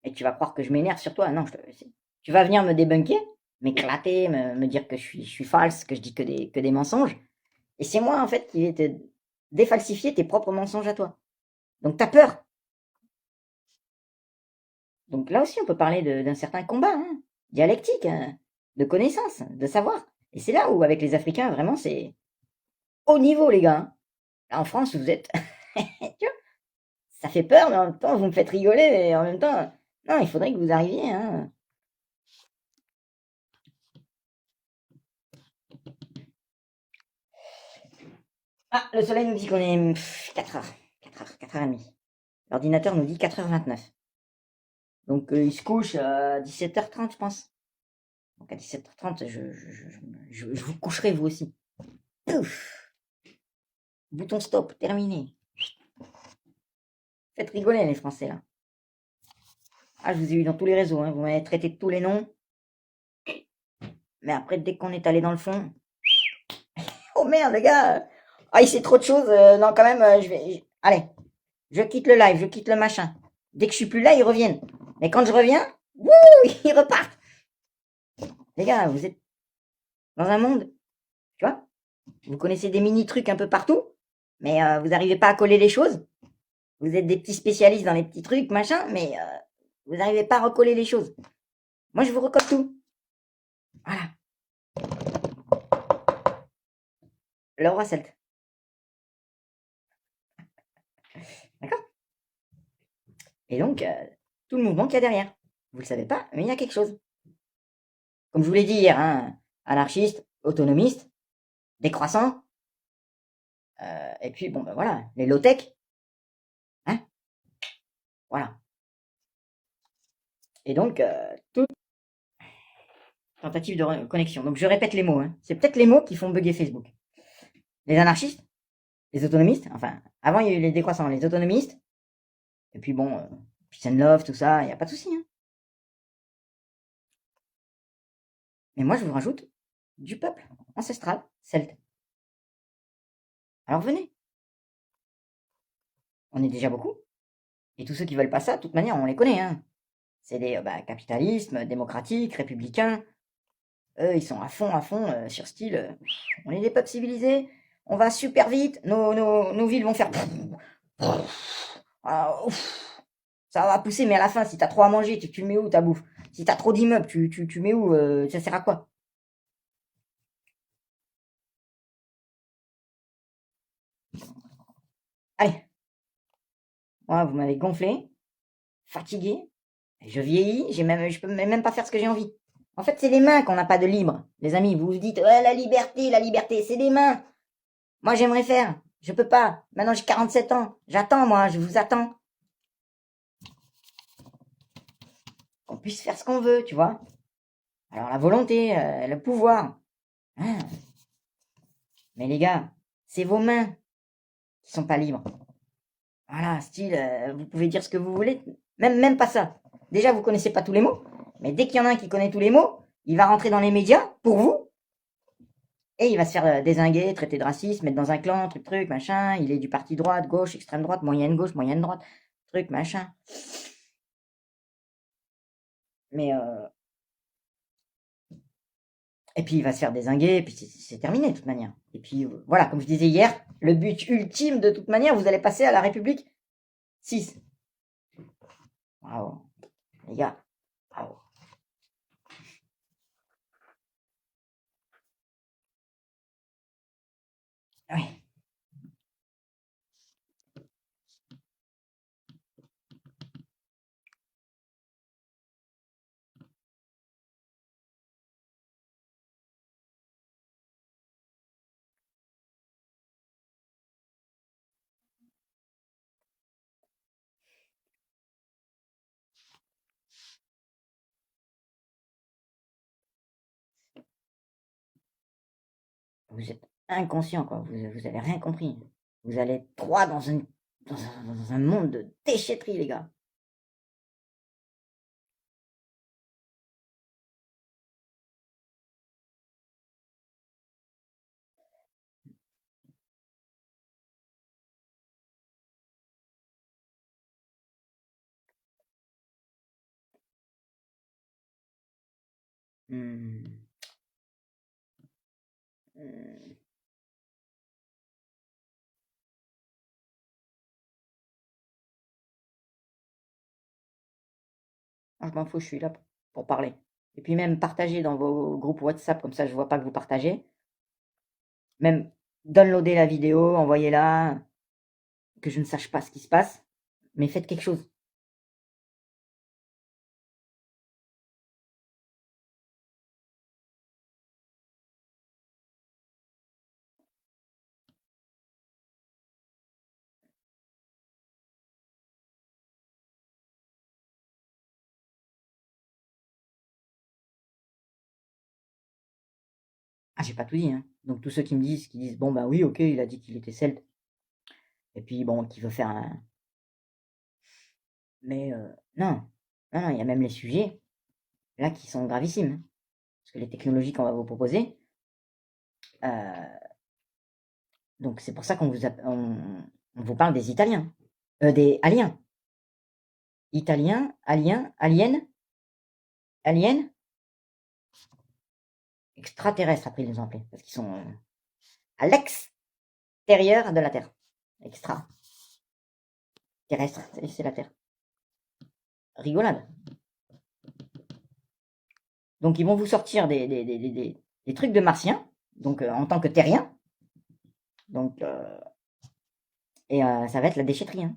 Et tu vas croire que je m'énerve sur toi. Non, tu vas venir me débunker, m'éclater, me dire que je suis false, que je dis que des mensonges. Et c'est moi, en fait, qui vais te défalsifier tes propres mensonges à toi. Donc, t'as peur. Donc, là aussi, on peut parler d'un certain combat, hein, dialectique, hein, de connaissance, de savoir. Et c'est là où, avec les Africains, vraiment, c'est haut niveau, les gars, hein. Là, en France, vous êtes. Tu vois, Ça fait peur, mais en même temps, vous me faites rigoler, et en même temps, non, il faudrait que vous arriviez, hein. Ah, le soleil nous dit qu'on est 4 heures. 4h30. L'ordinateur nous dit 4h29. Donc il se couche à 17h30, je pense. Donc à 17h30, je vous coucherai vous aussi. Pouf. Bouton stop, terminé. Faites rigoler les Français là. Ah, je vous ai eu dans tous les réseaux, hein. Vous m'avez traité de tous les noms. Mais après, dès qu'on est allé dans le fond. Oh merde, les gars. Ah, il sait trop de choses. Non, quand même, allez, je quitte le live, je quitte le machin. Dès que je suis plus là, ils reviennent. Mais quand je reviens, wouh, ils repartent. Les gars, vous êtes dans un monde, tu vois, vous connaissez des mini-trucs un peu partout, mais vous n'arrivez pas à coller les choses. Vous êtes des petits spécialistes dans les petits trucs, machin, mais vous n'arrivez pas à recoller les choses. Moi, je vous recolle tout. Voilà. Le roi celte. D'accord. Et donc, tout le mouvement qu'il y a derrière. Vous le savez pas, mais il y a quelque chose. Comme je vous l'ai dit hier, hein, anarchiste, autonomiste, décroissant, et puis bon, ben voilà, les low-tech, hein, voilà. Et donc, toute tentative de connexion. Donc je répète les mots, hein. C'est peut-être les mots qui font bugger Facebook. Les anarchistes, les autonomistes, enfin, avant il y a eu les décroissants, les autonomistes, et puis bon, peace and love, tout ça, il n'y a pas de souci, hein. Mais moi je vous rajoute du peuple ancestral celte. Alors venez, on est déjà beaucoup, et tous ceux qui veulent pas ça, de toute manière, on les connaît, hein. C'est des capitalismes, démocratiques, républicains. Eux, ils sont à fond, sur style, on est des peuples civilisés, on va super vite, nos villes vont faire... Ah, ouf, ça va pousser, mais à la fin, si t'as trop à manger, tu le mets où ta bouffe? Si t'as trop d'immeubles, tu mets où? Ça sert à quoi? Allez, moi, vous m'avez gonflé, fatigué, je vieillis, je peux même pas faire ce que j'ai envie. En fait, c'est les mains qu'on n'a pas de libre. Les amis, vous vous dites, ouais, la liberté, c'est les mains. Moi, j'aimerais faire. Je peux pas. Maintenant, j'ai 47 ans. J'attends, moi, je vous attends. Qu'on puisse faire ce qu'on veut, tu vois. Alors, la volonté, le pouvoir. Hein. Mais les gars, c'est vos mains qui sont pas libres. Voilà, style, vous pouvez dire ce que vous voulez. Même pas ça. Déjà, vous connaissez pas tous les mots. Mais dès qu'il y en a un qui connaît tous les mots, il va rentrer dans les médias pour vous. Et il va se faire dézinguer, traiter de raciste, mettre dans un clan, truc, machin. Il est du parti droite, gauche, extrême droite, moyenne gauche, moyenne droite, truc, machin. Mais et puis il va se faire dézinguer, et puis c'est terminé de toute manière. Et puis voilà, comme je disais hier, le but ultime de toute manière, vous allez passer à la République 6. Bravo, les gars, bravo. Oui. Vous êtes inconscient, quoi. Vous avez rien compris. Vous allez droit dans un monde de déchetterie, les gars. Hmm. Hmm. Moi, je m'en fous, je suis là pour parler. Et puis même partager dans vos groupes WhatsApp, comme ça je vois pas que vous partagez. Même downloader la vidéo, envoyer-la, que je ne sache pas ce qui se passe. mais faites quelque chose. Ah, j'ai pas tout dit, hein. Donc tous ceux qui me disent, qui disent, bon bah oui, ok, il a dit qu'il était celte, et puis bon, qu'il veut faire un... Mais non, non, non, il y a même les sujets, là, qui sont gravissimes, hein. Parce que les technologies qu'on va vous proposer, donc c'est pour ça qu'on on vous parle des Italiens, des aliens. Italiens, aliens, aliens, extraterrestres, après ils les ont appelés, parce qu'ils sont à l'extérieur de la Terre. Extra. Terrestre, c'est la Terre. Rigolade. Donc ils vont vous sortir des trucs de martiens, donc en tant que terriens. Donc, et ça va être la déchetterie, hein.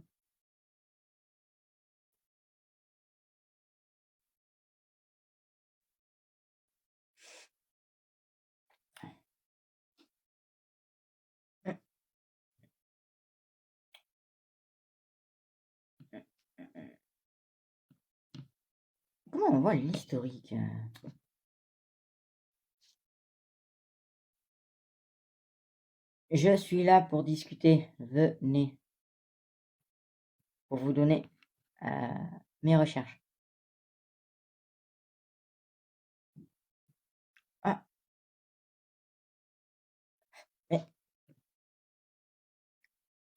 Comment on voit l'historique? Je suis là pour discuter. Venez. Pour vous donner mes recherches. Ah, mais...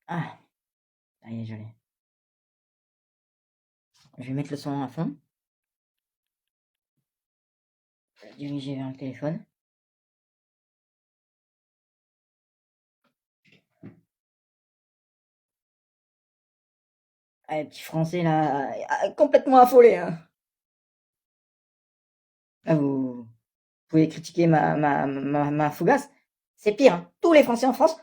Ah, ça y est, je l'ai. Je vais mettre le son à fond. Je vais diriger vers le téléphone. Ah, les petits français là, complètement affolés, hein. Ah, vous pouvez critiquer ma fougasse. C'est pire, hein. Tous les Français en France,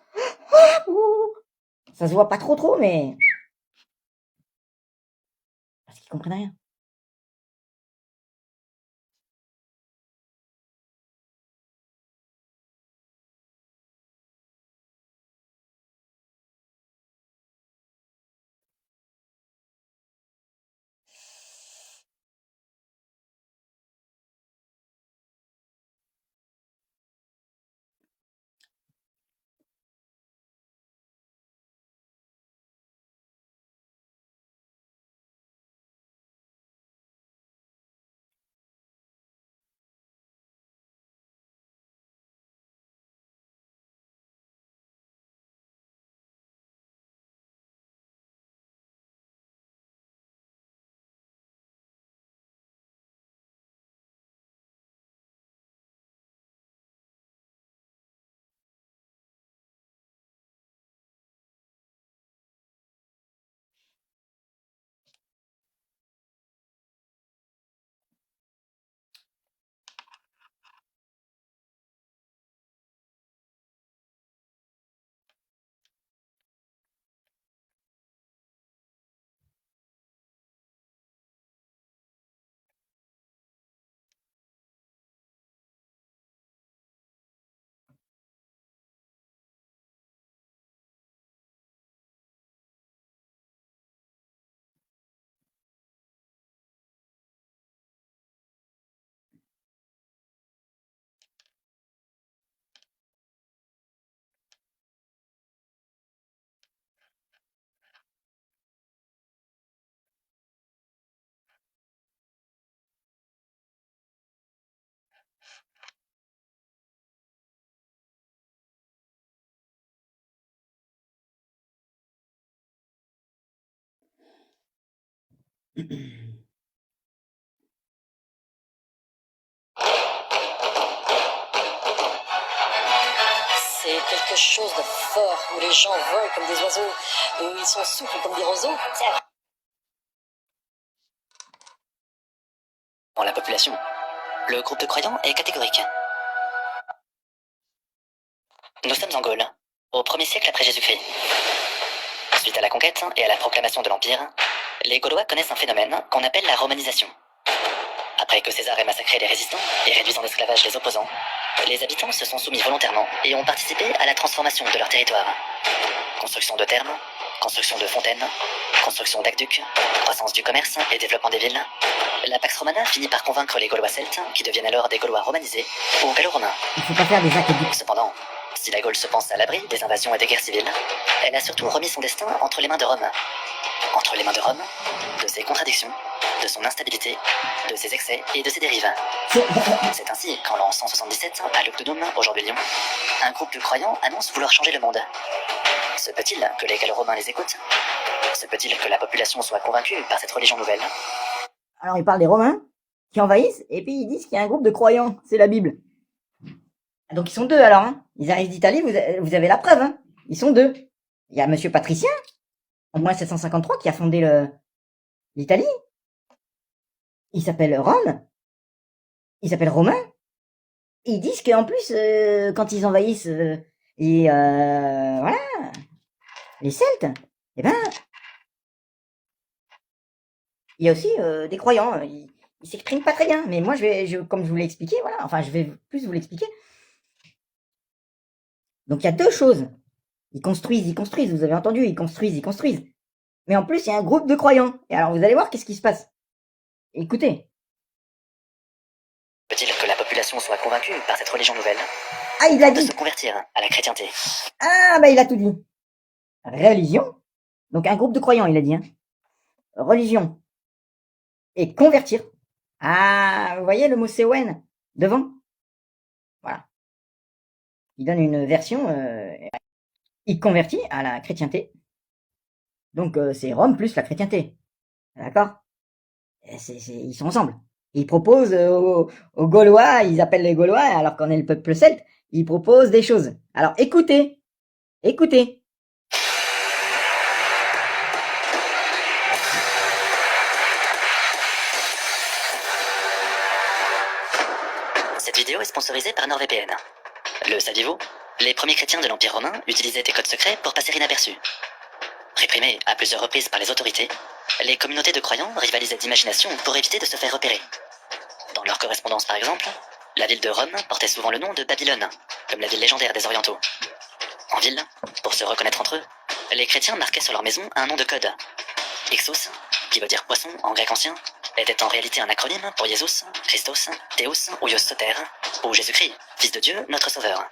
ça se voit pas trop, mais parce qu'ils comprennent rien. C'est quelque chose de fort, où les gens volent comme des oiseaux, et où ils sont souples comme des roseaux. Pour la population, le groupe de croyants est catégorique. Nous sommes en Gaule, au 1er siècle après Jésus-Christ. Suite à la conquête et à la proclamation de l'Empire, les Gaulois connaissent un phénomène qu'on appelle la romanisation. Après que César ait massacré les résistants et réduit en esclavage les opposants, les habitants se sont soumis volontairement et ont participé à la transformation de leur territoire. Construction de thermes, construction de fontaines, construction d'aqueducs, croissance du commerce et développement des villes. La Pax Romana finit par convaincre les Gaulois celtes, qui deviennent alors des Gaulois romanisés, ou gallo-romains. Il faut pas faire des aqueducs. Cependant, si la Gaule se pense à l'abri des invasions et des guerres civiles, elle a surtout remis son destin entre les mains de Rome. Entre les mains de Rome, de ses contradictions, de son instabilité, de ses excès et de ses dérives. C'est ainsi qu'en l'an 177, à Lugdunum, aujourd'hui Lyon, un groupe de croyants annonce vouloir changer le monde. Se peut-il que les Gallo-Romains les écoutent? Se peut-il que la population soit convaincue par cette religion nouvelle? Alors, il parle des Romains qui envahissent, et puis ils disent qu'il y a un groupe de croyants. C'est la Bible. Donc, ils sont deux, alors. Hein. Ils arrivent d'Italie, vous avez la preuve. Hein. Ils sont deux. Il y a Monsieur Patricien, en moins 753, qui a fondé l'Italie. Il s'appelle Rome. Il s'appelle Romain. Et ils disent qu'en plus, quand ils envahissent voilà, les Celtes, eh ben, il y a aussi des croyants. Ils s'expriment pas très bien, mais moi, comme je vous l'ai expliqué, voilà, enfin, je vais plus vous l'expliquer. Donc, il y a deux choses. Ils construisent, vous avez entendu, ils construisent. Mais en plus, il y a un groupe de croyants. Et alors, vous allez voir qu'est-ce qui se passe. Écoutez. Peut-il que la population soit convaincue par cette religion nouvelle? Ah, il l'a dit. De se convertir à la chrétienté. Ah, bah, il a tout dit. Religion. Donc, un groupe de croyants, il a dit. Hein. Religion. Et convertir. Ah, vous voyez le mot Sewen devant? Voilà. Il donne une version. Il convertit à la chrétienté. Donc, c'est Rome plus la chrétienté. D'accord? Ils sont ensemble. Ils proposent aux Gaulois, ils appellent les Gaulois, alors qu'on est le peuple celte, ils proposent des choses. Alors écoutez. Cette vidéo est sponsorisée par NordVPN. Le saviez-vous? Les premiers chrétiens de l'Empire romain utilisaient des codes secrets pour passer inaperçus. Réprimés à plusieurs reprises par les autorités, les communautés de croyants rivalisaient d'imagination pour éviter de se faire repérer. Dans leur correspondance par exemple, la ville de Rome portait souvent le nom de Babylone, comme la ville légendaire des Orientaux. En ville, pour se reconnaître entre eux, les chrétiens marquaient sur leur maison un nom de code. Ixos, qui veut dire poisson en grec ancien, était en réalité un acronyme pour Jesus, Christos, Théos ou Ios Soter, ou Jésus-Christ, Fils de Dieu, notre Sauveur.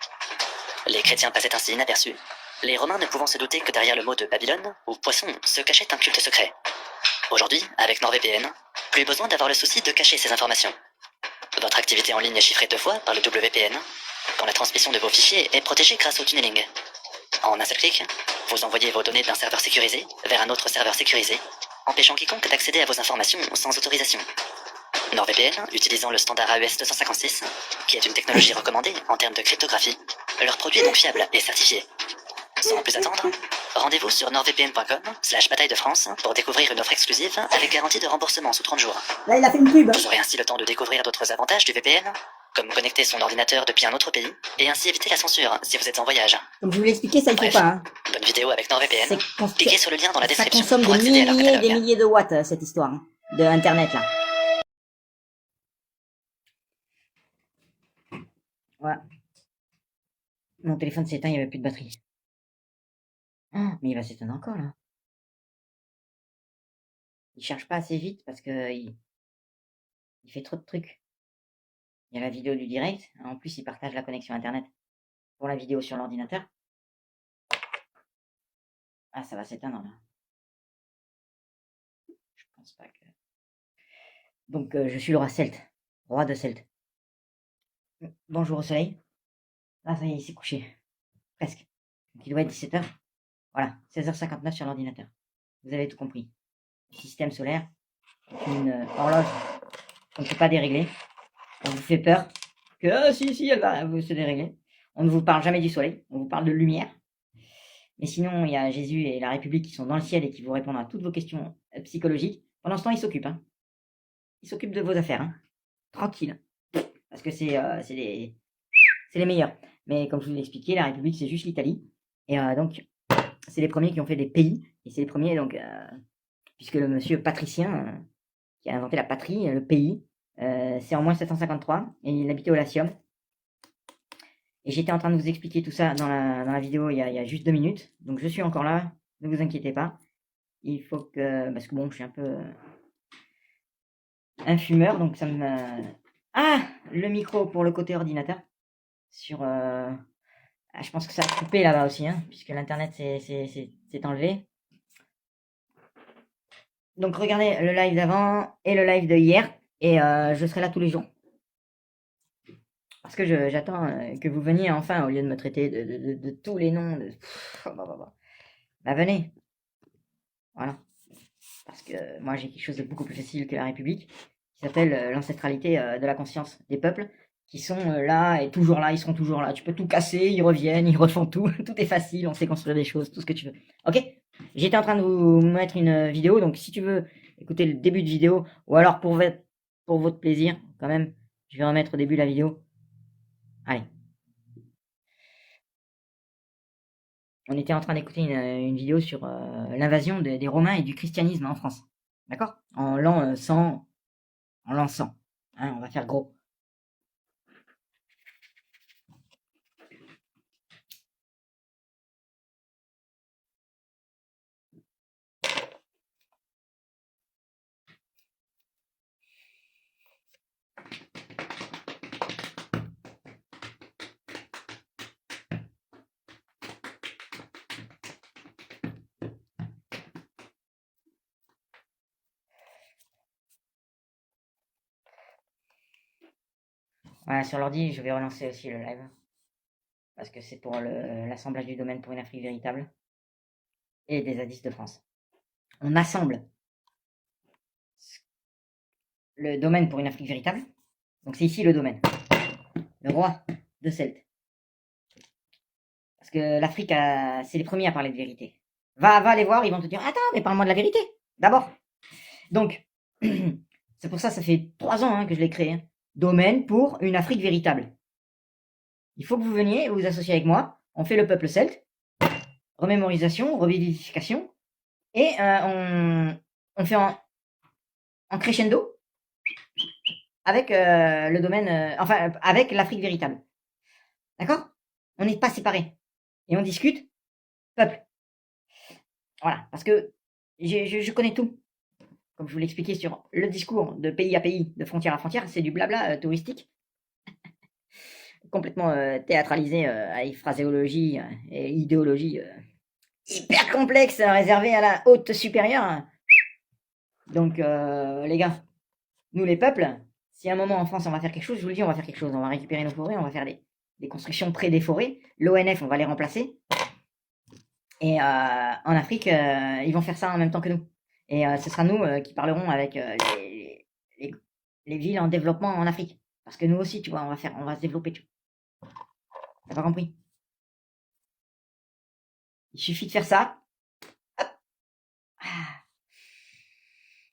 Les chrétiens passaient ainsi inaperçus, les Romains ne pouvant se douter que derrière le mot de Babylone, ou poisson, se cachait un culte secret. Aujourd'hui, avec NordVPN, plus besoin d'avoir le souci de cacher ces informations. Votre activité en ligne est chiffrée 2 fois par le WPN, quand la transmission de vos fichiers est protégée grâce au tunneling. En un seul clic, vous envoyez vos données d'un serveur sécurisé vers un autre serveur sécurisé, empêchant quiconque d'accéder à vos informations sans autorisation. NordVPN, utilisant le standard AES 256, qui est une technologie recommandée en termes de cryptographie, leur produit est donc fiable et certifié. Sans plus attendre, rendez-vous sur nordvpn.com/bataille de France pour découvrir une offre exclusive avec garantie de remboursement sous 30 jours. Là, il a fait une pub. Vous aurez ainsi le temps de découvrir d'autres avantages du VPN, comme connecter son ordinateur depuis un autre pays, et ainsi éviter la censure si vous êtes en voyage. Comme je vous l'ai expliqué, ça il faut Bref, pas. Hein. Bonne vidéo avec NordVPN. Cliquez sur le lien dans la Ça description consomme pour des accéder à leur milliers et des catalogue. milliers de watts, cette histoire hein, de Internet là. Voilà. Mon téléphone s'est éteint, il n'y avait plus de batterie. Ah, mais il va s'éteindre encore là. Il charge pas assez vite parce que il fait trop de trucs. Il y a la vidéo du direct. En plus, il partage la connexion Internet pour la vidéo sur l'ordinateur. Ah, ça va s'éteindre là. Je pense pas que... Donc, je suis le roi celte. Roi de Celte. Bonjour au soleil. Ah, ça y est, il s'est couché. Presque. Donc, il doit être 17h. Voilà, 16h59 sur l'ordinateur. Vous avez tout compris. Système solaire. Une horloge qu'on ne peut pas dérégler. On vous fait peur. Que, ah, si, elle va se dérégler. On ne vous parle jamais du soleil. On vous parle de lumière. Mais sinon, il y a Jésus et la République qui sont dans le ciel et qui vous répondent à toutes vos questions psychologiques. Pendant ce temps, ils s'occupent. Hein. Ils s'occupent de vos affaires. Hein. Tranquille. Parce que c'est les meilleurs. Mais comme je vous l'ai expliqué, la République, c'est juste l'Italie. Et donc, c'est les premiers qui ont fait des pays. Et c'est les premiers, donc, puisque le monsieur patricien qui a inventé la patrie, le pays, c'est en moins 753 et il habitait au Latium. Et j'étais en train de vous expliquer tout ça dans la vidéo il y a juste 2 minutes. Donc je suis encore là, ne vous inquiétez pas. Il faut que... Parce que bon, je suis un peu un fumeur, donc ça me... Ah, le micro pour le côté ordinateur. Sur... je pense que ça a coupé là-bas aussi, hein, puisque l'internet s'est enlevé. Donc regardez le live d'avant et le live de hier. Et je serai là tous les jours. Parce que j'attends que vous veniez enfin, au lieu de me traiter de tous les noms. Bah venez. Voilà. Parce que moi j'ai quelque chose de beaucoup plus facile que la République, qui s'appelle l'ancestralité de la conscience des peuples, qui sont là et toujours là, ils seront toujours là. Tu peux tout casser, ils reviennent, ils refont tout. Tout est facile, on sait construire des choses, tout ce que tu veux. Ok? J'étais en train de vous mettre une vidéo, donc si tu veux écouter le début de vidéo, ou alors pour votre plaisir, quand même, je vais remettre au début de la vidéo. Allez. On était en train d'écouter une vidéo sur l'invasion des Romains et du christianisme en France. D'accord? En l'an 100, en l'an 100. Hein, on va faire gros. Voilà, sur l'ordi, je vais relancer aussi le live. Parce que c'est pour l'assemblage du domaine pour une Afrique véritable. Et des zadistes de France. On assemble le domaine pour une Afrique véritable. Donc c'est ici le domaine. Le roi de Celte. Parce que l'Afrique, c'est les premiers à parler de vérité. Va les voir, ils vont te dire, attends, mais parle-moi de la vérité, d'abord. Donc, c'est pour ça, ça fait 3 ans hein, que je l'ai créé. Hein. Domaine pour une Afrique véritable. Il faut que vous veniez, vous associez avec moi. On fait le peuple celte. Remémorisation, revivification. Et on fait en crescendo avec le domaine, enfin, avec l'Afrique véritable. D'accord? On n'est pas séparés. Et on discute peuple. Voilà, parce que je connais tout. Comme je vous l'expliquais sur le discours de pays à pays, de frontière à frontière, c'est du blabla touristique. Complètement théâtralisé avec phraséologie et idéologie hyper complexe réservée à la haute supérieure. Donc les gars, nous les peuples, si à un moment en France on va faire quelque chose, je vous le dis, on va faire quelque chose. On va récupérer nos forêts, on va faire des constructions près des forêts. L'ONF, on va les remplacer. Et en Afrique, ils vont faire ça en même temps que nous. Et ce sera nous qui parlerons avec les villes en développement en Afrique. Parce que nous aussi, tu vois, on va se développer. T'as pas compris? Il suffit de faire ça. Hop.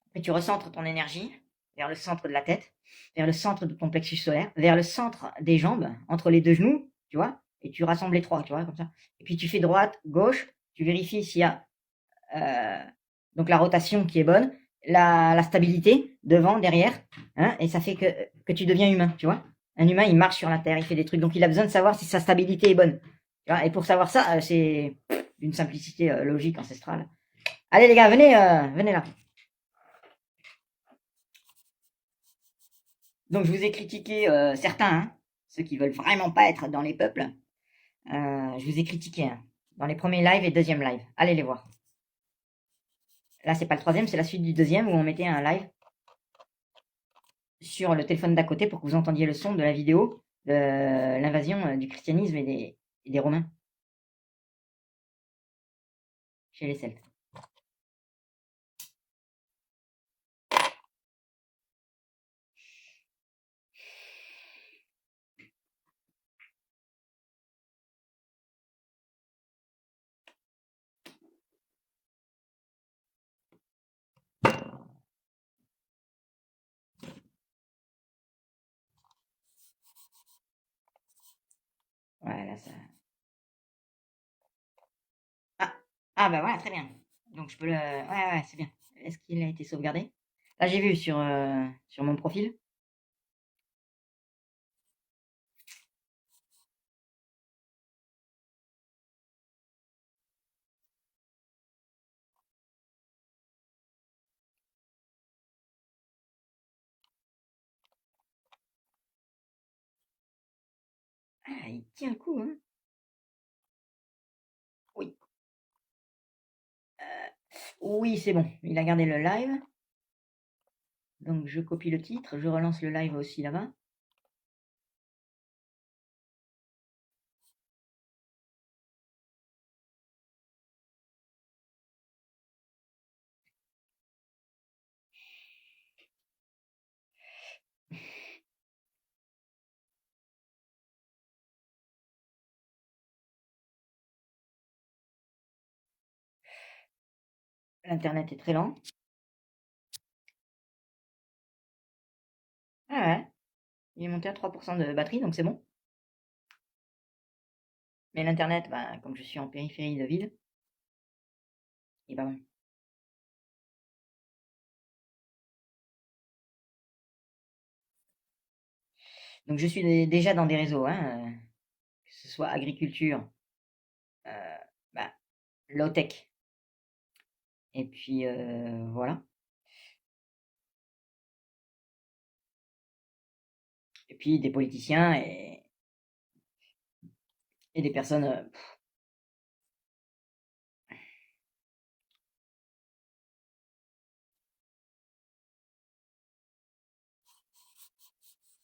Après, tu recentres ton énergie vers le centre de la tête, vers le centre de ton plexus solaire, vers le centre des jambes, entre les 2 genoux, tu vois, et tu rassembles les 3, tu vois, comme ça. Et puis tu fais droite, gauche, tu vérifies s'il y a donc la rotation qui est bonne, la stabilité devant, derrière, hein, et ça fait que tu deviens humain, tu vois. Un humain, il marche sur la terre, il fait des trucs, donc il a besoin de savoir si sa stabilité est bonne. Tu vois, et pour savoir ça, c'est d'une simplicité logique ancestrale. Allez les gars, venez là. Donc je vous ai critiqué certains, hein, ceux qui veulent vraiment pas être dans les peuples. Je vous ai critiqué hein, dans les premiers lives et deuxième live. Allez les voir. Là, c'est pas le troisième, c'est la suite du deuxième où on mettait un live sur le téléphone d'à côté pour que vous entendiez le son de la vidéo de l'invasion du christianisme et des Romains chez les Celtes. Ouais, là, ça... Ah, bah voilà, très bien. Donc je peux le... Ouais, c'est bien. est-ce qu'il a été sauvegardé? Là, j'ai vu sur mon profil. Ah, il tient le coup, hein. Oui. Oui, c'est bon. Il a gardé le live. Donc, je copie le titre. Je relance le live aussi là-bas. L'internet est très lent. Ah ouais. Il est monté à 3% de batterie, donc c'est bon. Mais l'internet, bah, comme je suis en périphérie de ville, il est pas bon. Donc je suis déjà dans des réseaux, hein, que ce soit agriculture, euh, bah, low-tech, et puis voilà. Et puis des politiciens et des personnes.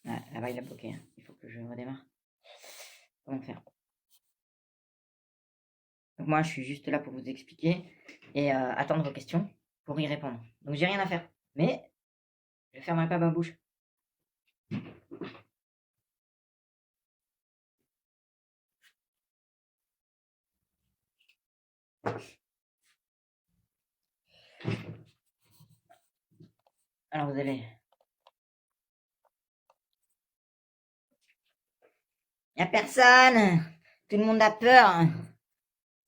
Ouais, là-bas, il a bloqué, hein. Il faut que je redémarre. Comment faire? Donc moi, je suis juste là pour vous expliquer et attendre vos questions pour y répondre. Donc j'ai rien à faire. Mais je fermerai pas ma bouche. Alors vous allez. Y a personne. Tout le monde a peur.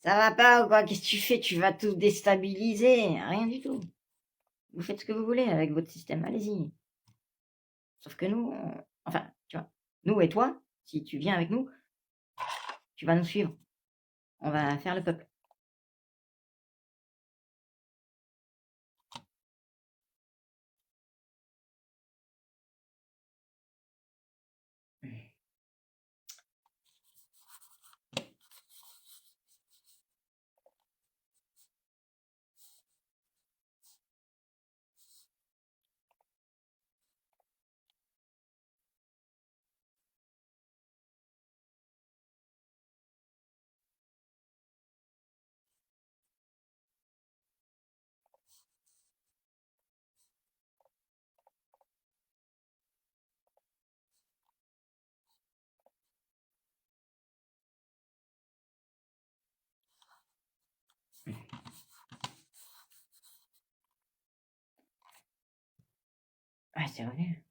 Ça va pas ou quoi? Qu'est-ce que tu fais? Tu vas tout déstabiliser. Rien du tout. Vous faites ce que vous voulez avec votre système. Allez-y. Sauf que nous, enfin, tu vois, nous et toi, si tu viens avec nous, tu vas nous suivre. On va faire le peuple. Ouais, c'est revenu.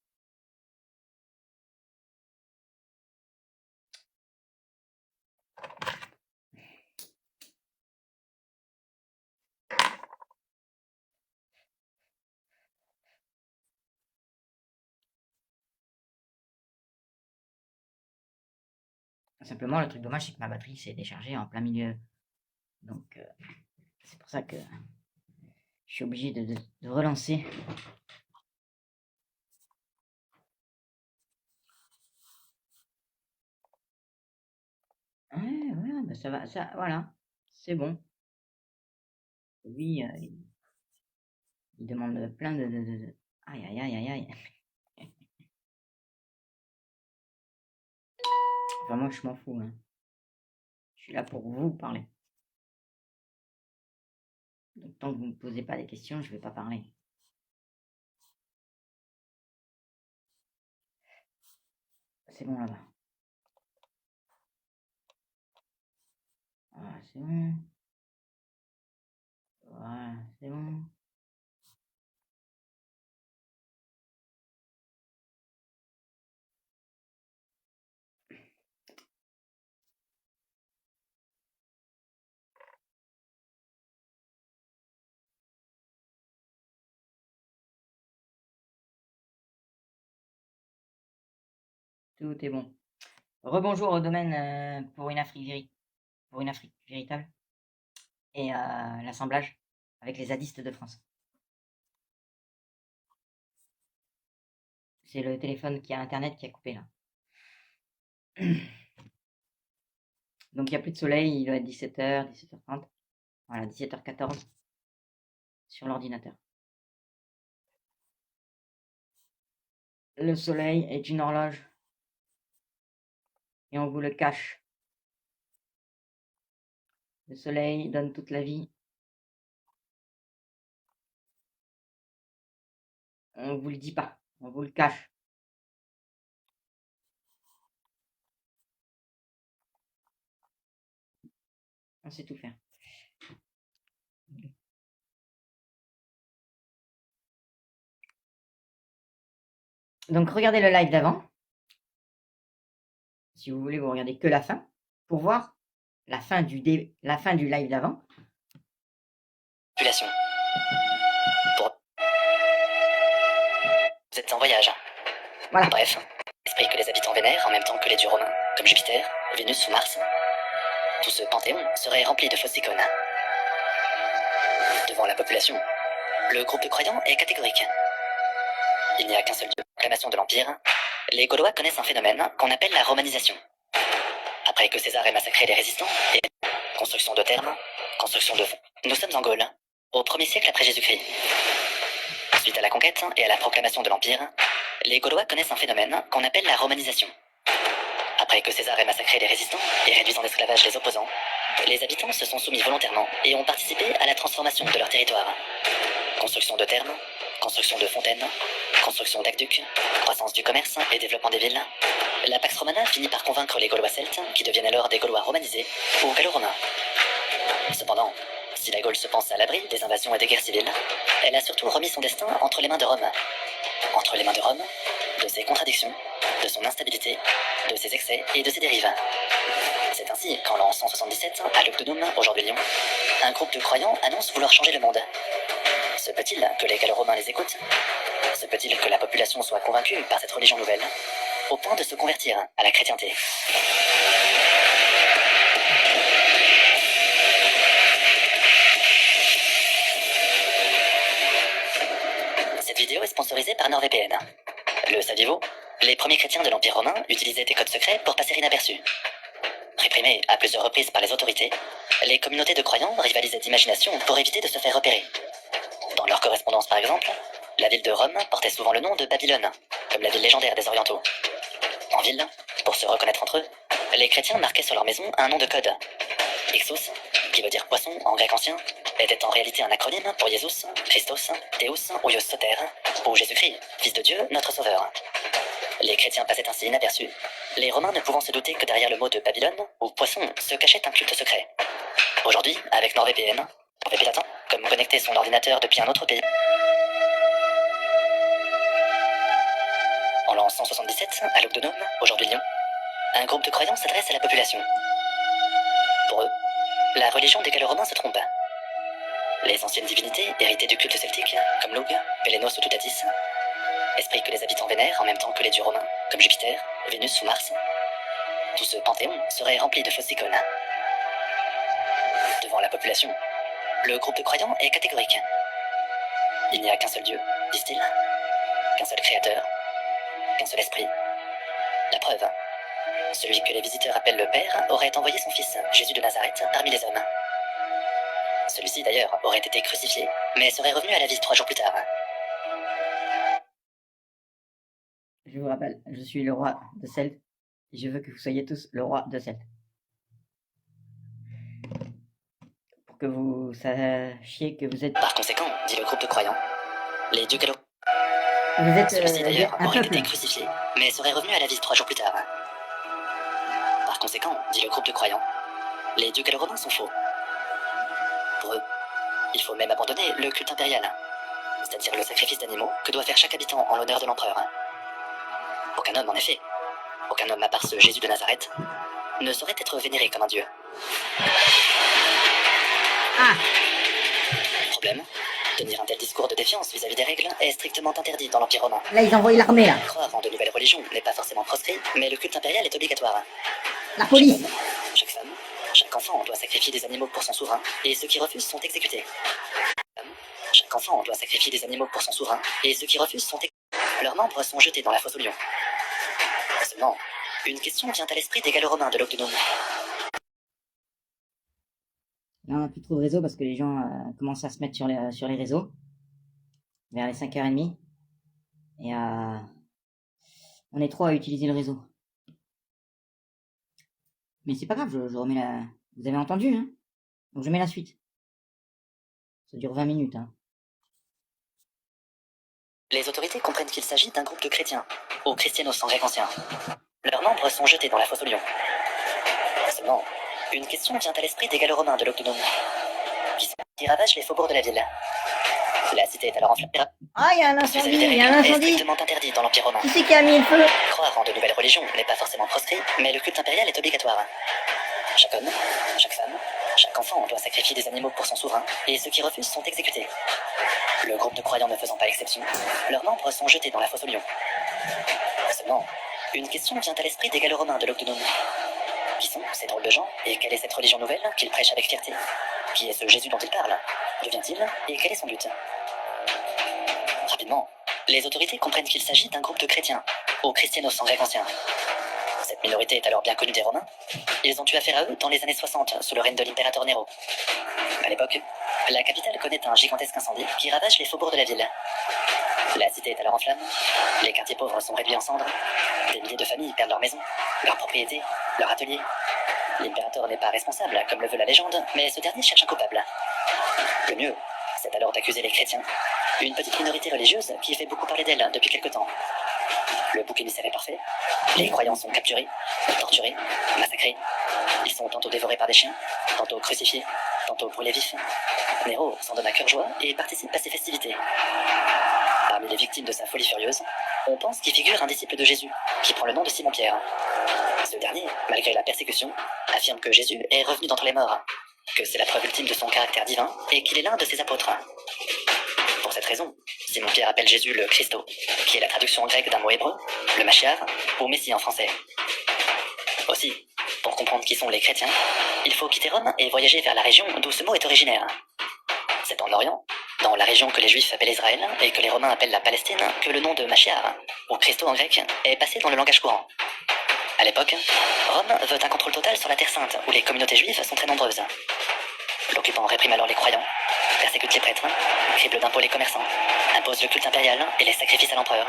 Simplement, le truc dommage, c'est que ma batterie s'est déchargée en plein milieu. Donc, c'est pour ça que je suis obligé de relancer. Ouais, voilà, bah ça va, ça, voilà, c'est bon. Lui, il demande plein de. Aïe, aïe, aïe, aïe, aïe. Enfin, moi, je m'en fous, hein. Je suis là pour vous parler. Donc, tant que vous ne me posez pas des questions, je vais pas parler. C'est bon là-bas. Voilà, c'est bon. Voilà, c'est bon. Tout est bon. Rebonjour au domaine pour une Afrique véritable et l'assemblage avec les zadistes de France. C'est le téléphone qui a internet qui a coupé là. Donc il n'y a plus de soleil, il doit être 17h, 17h30. Voilà, 17h14 sur l'ordinateur. Le soleil est une horloge et on vous le cache. Le soleil donne toute la vie. On vous le dit pas, on vous le cache. On sait tout faire. Donc regardez le live d'avant. Si vous voulez, vous regardez que la fin pour voir la fin du live d'avant. Population. Vous êtes en voyage. Voilà. Bref, esprit que les habitants vénèrent en même temps que les dieux romains, comme Jupiter, Vénus ou Mars. Tout ce panthéon serait rempli de fausses icônes. Devant la population, le groupe de croyants est catégorique. Il n'y a qu'un seul dieu. Proclamation de l'Empire. Les Gaulois connaissent un phénomène qu'on appelle la romanisation. Après que César ait massacré les résistants, et construction de thermes, construction de fonds. Nous sommes en Gaule, au 1er siècle après Jésus-Christ. Suite à la conquête et à la proclamation de l'Empire, les Gaulois connaissent un phénomène qu'on appelle la romanisation. Après que César ait massacré les résistants et réduit en esclavage les opposants, les habitants se sont soumis volontairement et ont participé à la transformation de leur territoire. Construction de thermes, construction de fontaines, construction d'aqueducs, croissance du commerce et développement des villes. La Pax Romana finit par convaincre les Gaulois celtes, qui deviennent alors des Gaulois romanisés, ou gallo-romains. Cependant, si la Gaule se pense à l'abri des invasions et des guerres civiles, elle a surtout remis son destin entre les mains de Rome. Entre les mains de Rome, de ses contradictions, de son instabilité, de ses excès et de ses dérives. C'est ainsi qu'en l'an 177, à Lugdunum, aujourd'hui Lyon, un groupe de croyants annonce vouloir changer le monde. Se peut-il que les Gallo-Romains les écoutent? Se peut-il que la population soit convaincue par cette religion nouvelle, au point de se convertir à la chrétienté? Cette vidéo est sponsorisée par NordVPN. Le saviez-vous? Les premiers chrétiens de l'Empire romain utilisaient des codes secrets pour passer inaperçus. Réprimés à plusieurs reprises par les autorités, les communautés de croyants rivalisaient d'imagination pour éviter de se faire repérer. Dans leur correspondance par exemple, la ville de Rome portait souvent le nom de Babylone, comme la ville légendaire des Orientaux. En ville, pour se reconnaître entre eux, les chrétiens marquaient sur leur maison un nom de code. Ixos, qui veut dire poisson en grec ancien, était en réalité un acronyme pour Jesus, Christos, Théos ou Ios Soter, ou Jésus-Christ, Fils de Dieu, notre Sauveur. Les chrétiens passaient ainsi inaperçus, les Romains ne pouvant se douter que derrière le mot de Babylone, ou poisson, se cachait un culte secret. Aujourd'hui, avec NordVPN, NordVPN attend, comme connecter son ordinateur depuis un autre pays. En l'an 177, à Lugdunum, aujourd'hui Lyon, un groupe de croyants s'adresse à la population. Pour eux, la religion des Gallo-Romains se trompe. Les anciennes divinités héritées du culte celtique, comme Lug, Pélénos ou Toutatis, esprit que les habitants vénèrent en même temps que les dieux romains, comme Jupiter, Vénus ou Mars, tout ce panthéon serait rempli de fausses icônes. Devant la population, le groupe de croyants est catégorique. Il n'y a qu'un seul Dieu, disent-ils, qu'un seul Créateur, qu'un seul Esprit. La preuve, celui que les visiteurs appellent le Père aurait envoyé son fils, Jésus de Nazareth, parmi les hommes. Celui-ci d'ailleurs aurait été crucifié, mais serait revenu à la vie 3 jours plus tard. Je vous rappelle, je suis le roi de Celte et je veux que vous soyez tous le roi de Celte. Pour que vous sachiez que vous êtes... Par conséquent, dit le groupe de croyants, les dieux gallo. Vous êtes Celui-ci d'ailleurs un aurait peuple. été crucifié, mais serait revenu à la vie 3 jours plus tard. Par conséquent, dit le groupe de croyants, les dieux gallo-romains sont faux. Pour eux, il faut même abandonner le culte impérial, c'est-à-dire le sacrifice d'animaux que doit faire chaque habitant en l'honneur de l'empereur. Aucun homme, en effet, aucun homme à part ce Jésus de Nazareth, ne saurait être vénéré comme un dieu. Ah, Problème, Tenir un tel discours de défiance vis-à-vis des règles est strictement interdit dans l'Empire romain. Là, ils envoient l'armée, là. Croire en de nouvelles religions n'est pas forcément proscrit, mais le culte impérial est obligatoire. La police. Chaque femme, chaque enfant doit sacrifier des animaux pour son souverain, et ceux qui refusent sont exécutés. Chaque enfant doit sacrifier des animaux pour son souverain, et ceux qui refusent sont exécutés. Leurs membres sont jetés dans la fosse aux lions. Seulement, une question vient à l'esprit des gallo-romains de l'Octonome. Là, on n'a plus trop de réseau parce que les gens commencent à se mettre sur les réseaux vers les 5h30. Et on est trop à utiliser le réseau. Mais c'est pas grave, je remets la... Vous avez entendu, hein? Donc je mets la suite. Ça dure 20 minutes, hein. Les autorités comprennent qu'il s'agit d'un groupe de chrétiens, ou christianos en grec ancien. Leurs membres sont jetés dans la fosse aux lions. Seulement, une question vient à l'esprit des gallo-romains de l'Octonome, qui ravagent les faubourgs de la ville. La cité est alors enflammée. Ah, il y a un incendie, il y a un est incendie. strictement interdit dans l'Empire romain. Qui c'est qui a mis le feu? Croire en de nouvelles religions n'est pas forcément proscrit, mais le culte impérial est obligatoire. Chaque homme, chaque femme, chaque enfant doit sacrifier des animaux pour son souverain, et ceux qui refusent sont exécutés. Le groupe de croyants ne faisant pas exception, leurs membres sont jetés dans la fosse aux lions. Seulement, une question vient à l'esprit des gallo-romains de l'Octonome. Qui sont ces drôles de gens, et quelle est cette religion nouvelle qu'ils prêchent avec fierté? Qui est ce Jésus dont ils parlent? D'où vient-il, et quel est son but? Rapidement, les autorités comprennent qu'il s'agit d'un groupe de chrétiens, ou christianos en grec ancien. Cette minorité est alors bien connue des Romains. Ils ont eu affaire à eux dans les années 60, sous le règne de l'impérateur Nero. À l'époque, la capitale connaît un gigantesque incendie qui ravage les faubourgs de la ville. La cité est alors en flammes, les quartiers pauvres sont réduits en cendres, des milliers de familles perdent leur maison, leurs propriétés, leur atelier. L'impérateur n'est pas responsable, comme le veut la légende, mais ce dernier cherche un coupable. Le mieux, c'est alors d'accuser les chrétiens, une petite minorité religieuse qui fait beaucoup parler d'elle depuis quelque temps. Le bouc émissaire est parfait, les croyants sont capturés, torturés, massacrés. Ils sont tantôt dévorés par des chiens, tantôt crucifiés, tantôt brûlés vifs. Nero s'en donne à cœur joie et participe à ses festivités. Parmi les victimes de sa folie furieuse, on pense qu'il figure un disciple de Jésus, qui prend le nom de Simon-Pierre. Ce dernier, malgré la persécution, affirme que Jésus est revenu d'entre les morts, que c'est la preuve ultime de son caractère divin et qu'il est l'un de ses apôtres. Pour cette raison, Simon-Pierre appelle Jésus le Christo, qui est la traduction en grec d'un mot hébreu, le Machiar, ou Messie en français. Aussi, pour comprendre qui sont les chrétiens, il faut quitter Rome et voyager vers la région d'où ce mot est originaire. C'est en Orient, dans la région que les Juifs appellent Israël et que les Romains appellent la Palestine, que le nom de Machiar, ou Christo en grec, est passé dans le langage courant. À l'époque, Rome veut un contrôle total sur la Terre Sainte, où les communautés juives sont très nombreuses. L'occupant réprime alors les croyants, persécute les prêtres, crible d'impôts les commerçants, impose le culte impérial et les sacrifices à l'empereur.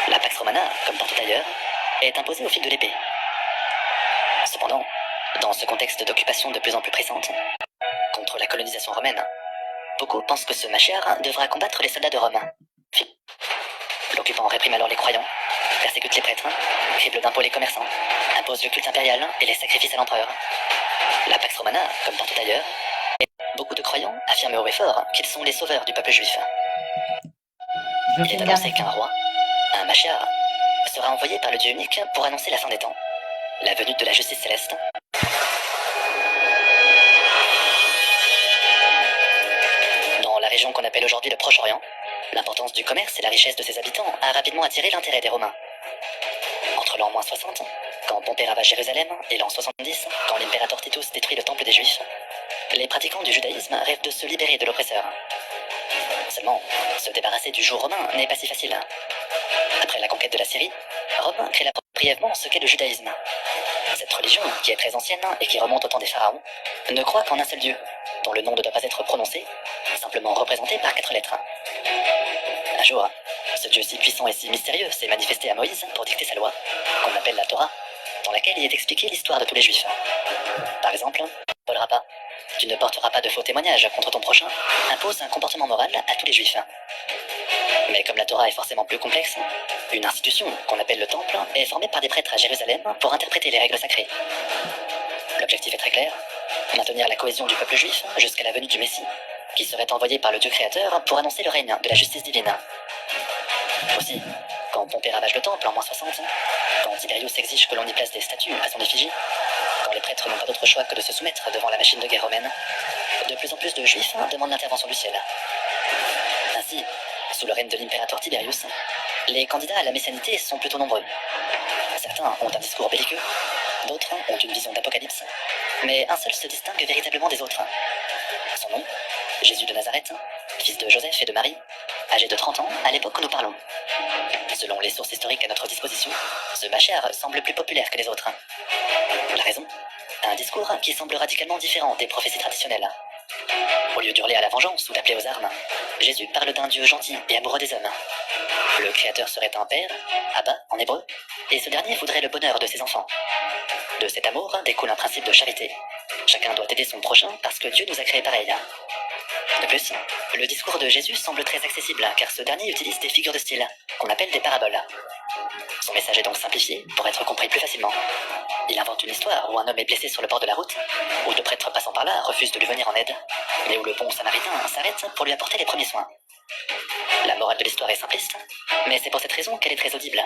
La Pax Romana, comme partout ailleurs, est imposée au fil de l'épée. Cependant, dans ce contexte d'occupation de plus en plus pressante, contre la colonisation romaine, beaucoup pensent que ce Machiar devra combattre les soldats de Rome. L'occupant réprime alors les croyants, persécute les prêtres, crible d'impôts les commerçants, impose le culte impérial et les sacrifices à l'empereur. La Pax Romana, comme partout ailleurs, beaucoup de croyants affirment haut et fort qu'ils sont les sauveurs du peuple juif. Il est annoncé qu'un roi, un Machiar, sera envoyé par le Dieu unique pour annoncer la fin des temps, la venue de la justice céleste. Dans la région qu'on appelle aujourd'hui le Proche-Orient, l'importance du commerce et la richesse de ses habitants a rapidement attiré l'intérêt des Romains. Entre l'an -60, quand Pompée ravage Jérusalem, et l'an 70, quand l'impérateur Titus détruit le temple des Juifs, les pratiquants du judaïsme rêvent de se libérer de l'oppresseur. Seulement, se débarrasser du joug romain n'est pas si facile. Après la conquête de la Syrie, Rome crée brièvement ce qu'est le judaïsme. Cette religion, qui est très ancienne et qui remonte au temps des pharaons, ne croit qu'en un seul Dieu, dont le nom ne doit pas être prononcé, simplement représenté par 4 lettres. Un jour, ce Dieu si puissant et si mystérieux s'est manifesté à Moïse pour dicter sa loi, qu'on appelle la Torah, dans laquelle il est expliqué l'histoire de tous les Juifs. Par exemple, tu ne voleras pas, tu ne porteras pas de faux témoignages contre ton prochain, impose un comportement moral à tous les Juifs. Mais comme la Torah est forcément plus complexe, une institution, qu'on appelle le Temple, est formée par des prêtres à Jérusalem pour interpréter les règles sacrées. L'objectif est très clair, maintenir la cohésion du peuple juif jusqu'à la venue du Messie, qui serait envoyé par le Dieu créateur pour annoncer le règne de la justice divine. Aussi, quand Pompée ravage le temple en -60, quand Tiberius exige que l'on y place des statues à son effigie, quand les prêtres n'ont pas d'autre choix que de se soumettre devant la machine de guerre romaine, de plus en plus de juifs demandent l'intervention du ciel. Ainsi, sous le règne de l'impérateur Tiberius, les candidats à la messianité sont plutôt nombreux. Certains ont un discours belliqueux, d'autres ont une vision d'apocalypse, mais un seul se distingue véritablement des autres. Son nom, Jésus de Nazareth, fils de Joseph et de Marie, âgé de 30 ans à l'époque où nous parlons. Selon les sources historiques à notre disposition, ce Machère semble plus populaire que les autres. La raison, un discours qui semble radicalement différent des prophéties traditionnelles. Au lieu d'hurler à la vengeance ou d'appeler aux armes, Jésus parle d'un Dieu gentil et amoureux des hommes. Le Créateur serait un père, Abba en hébreu, et ce dernier voudrait le bonheur de ses enfants. De cet amour découle un principe de charité. Chacun doit aider son prochain parce que Dieu nous a créés pareils. De plus, le discours de Jésus semble très accessible car ce dernier utilise des figures de style, qu'on appelle des paraboles. Son message est donc simplifié pour être compris plus facilement. Il invente une histoire où un homme est blessé sur le bord de la route, où deux prêtres passant par là refusent de lui venir en aide, mais où le bon samaritain s'arrête pour lui apporter les premiers soins. La morale de l'histoire est simpliste, mais c'est pour cette raison qu'elle est très audible.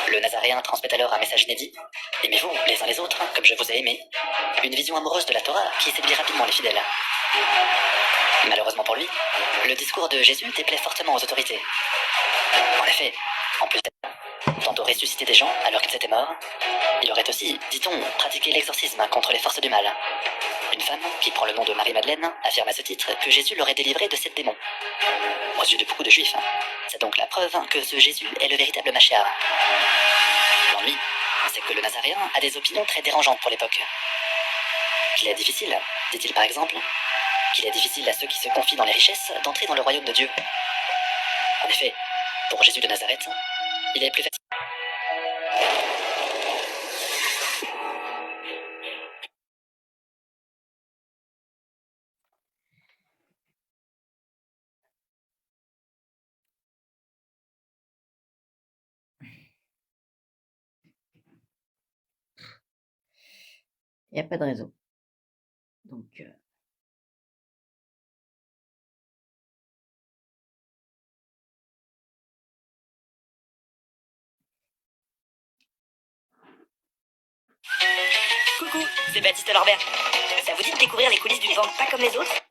Le Nazaréen transmet alors un message inédit. Aimez-vous les uns les autres, comme je vous ai aimés. Une vision amoureuse de la Torah qui séduit rapidement les fidèles. Malheureusement pour lui, le discours de Jésus déplaît fortement aux autorités. En effet, en plus d'être tantôt ressuscité des gens alors qu'ils étaient morts, il aurait aussi, dit-on, pratiqué l'exorcisme contre les forces du mal. Une femme, qui prend le nom de Marie-Madeleine, affirme à ce titre que Jésus l'aurait délivré de 7 démons. Aux yeux de beaucoup de juifs, c'est donc la preuve que ce Jésus est le véritable Machiar. L'ennui, c'est que le Nazaréen a des opinions très dérangeantes pour l'époque. Qu'il est difficile, dit-il par exemple, qu'il est difficile à ceux qui se confient dans les richesses d'entrer dans le royaume de Dieu. En effet, pour Jésus de Nazareth, il est plus facile. Il n'y a pas de réseau. Donc, Coucou, c'est Baptiste Lorbert. Ça vous dit de découvrir les coulisses d'une vente pas comme les autres?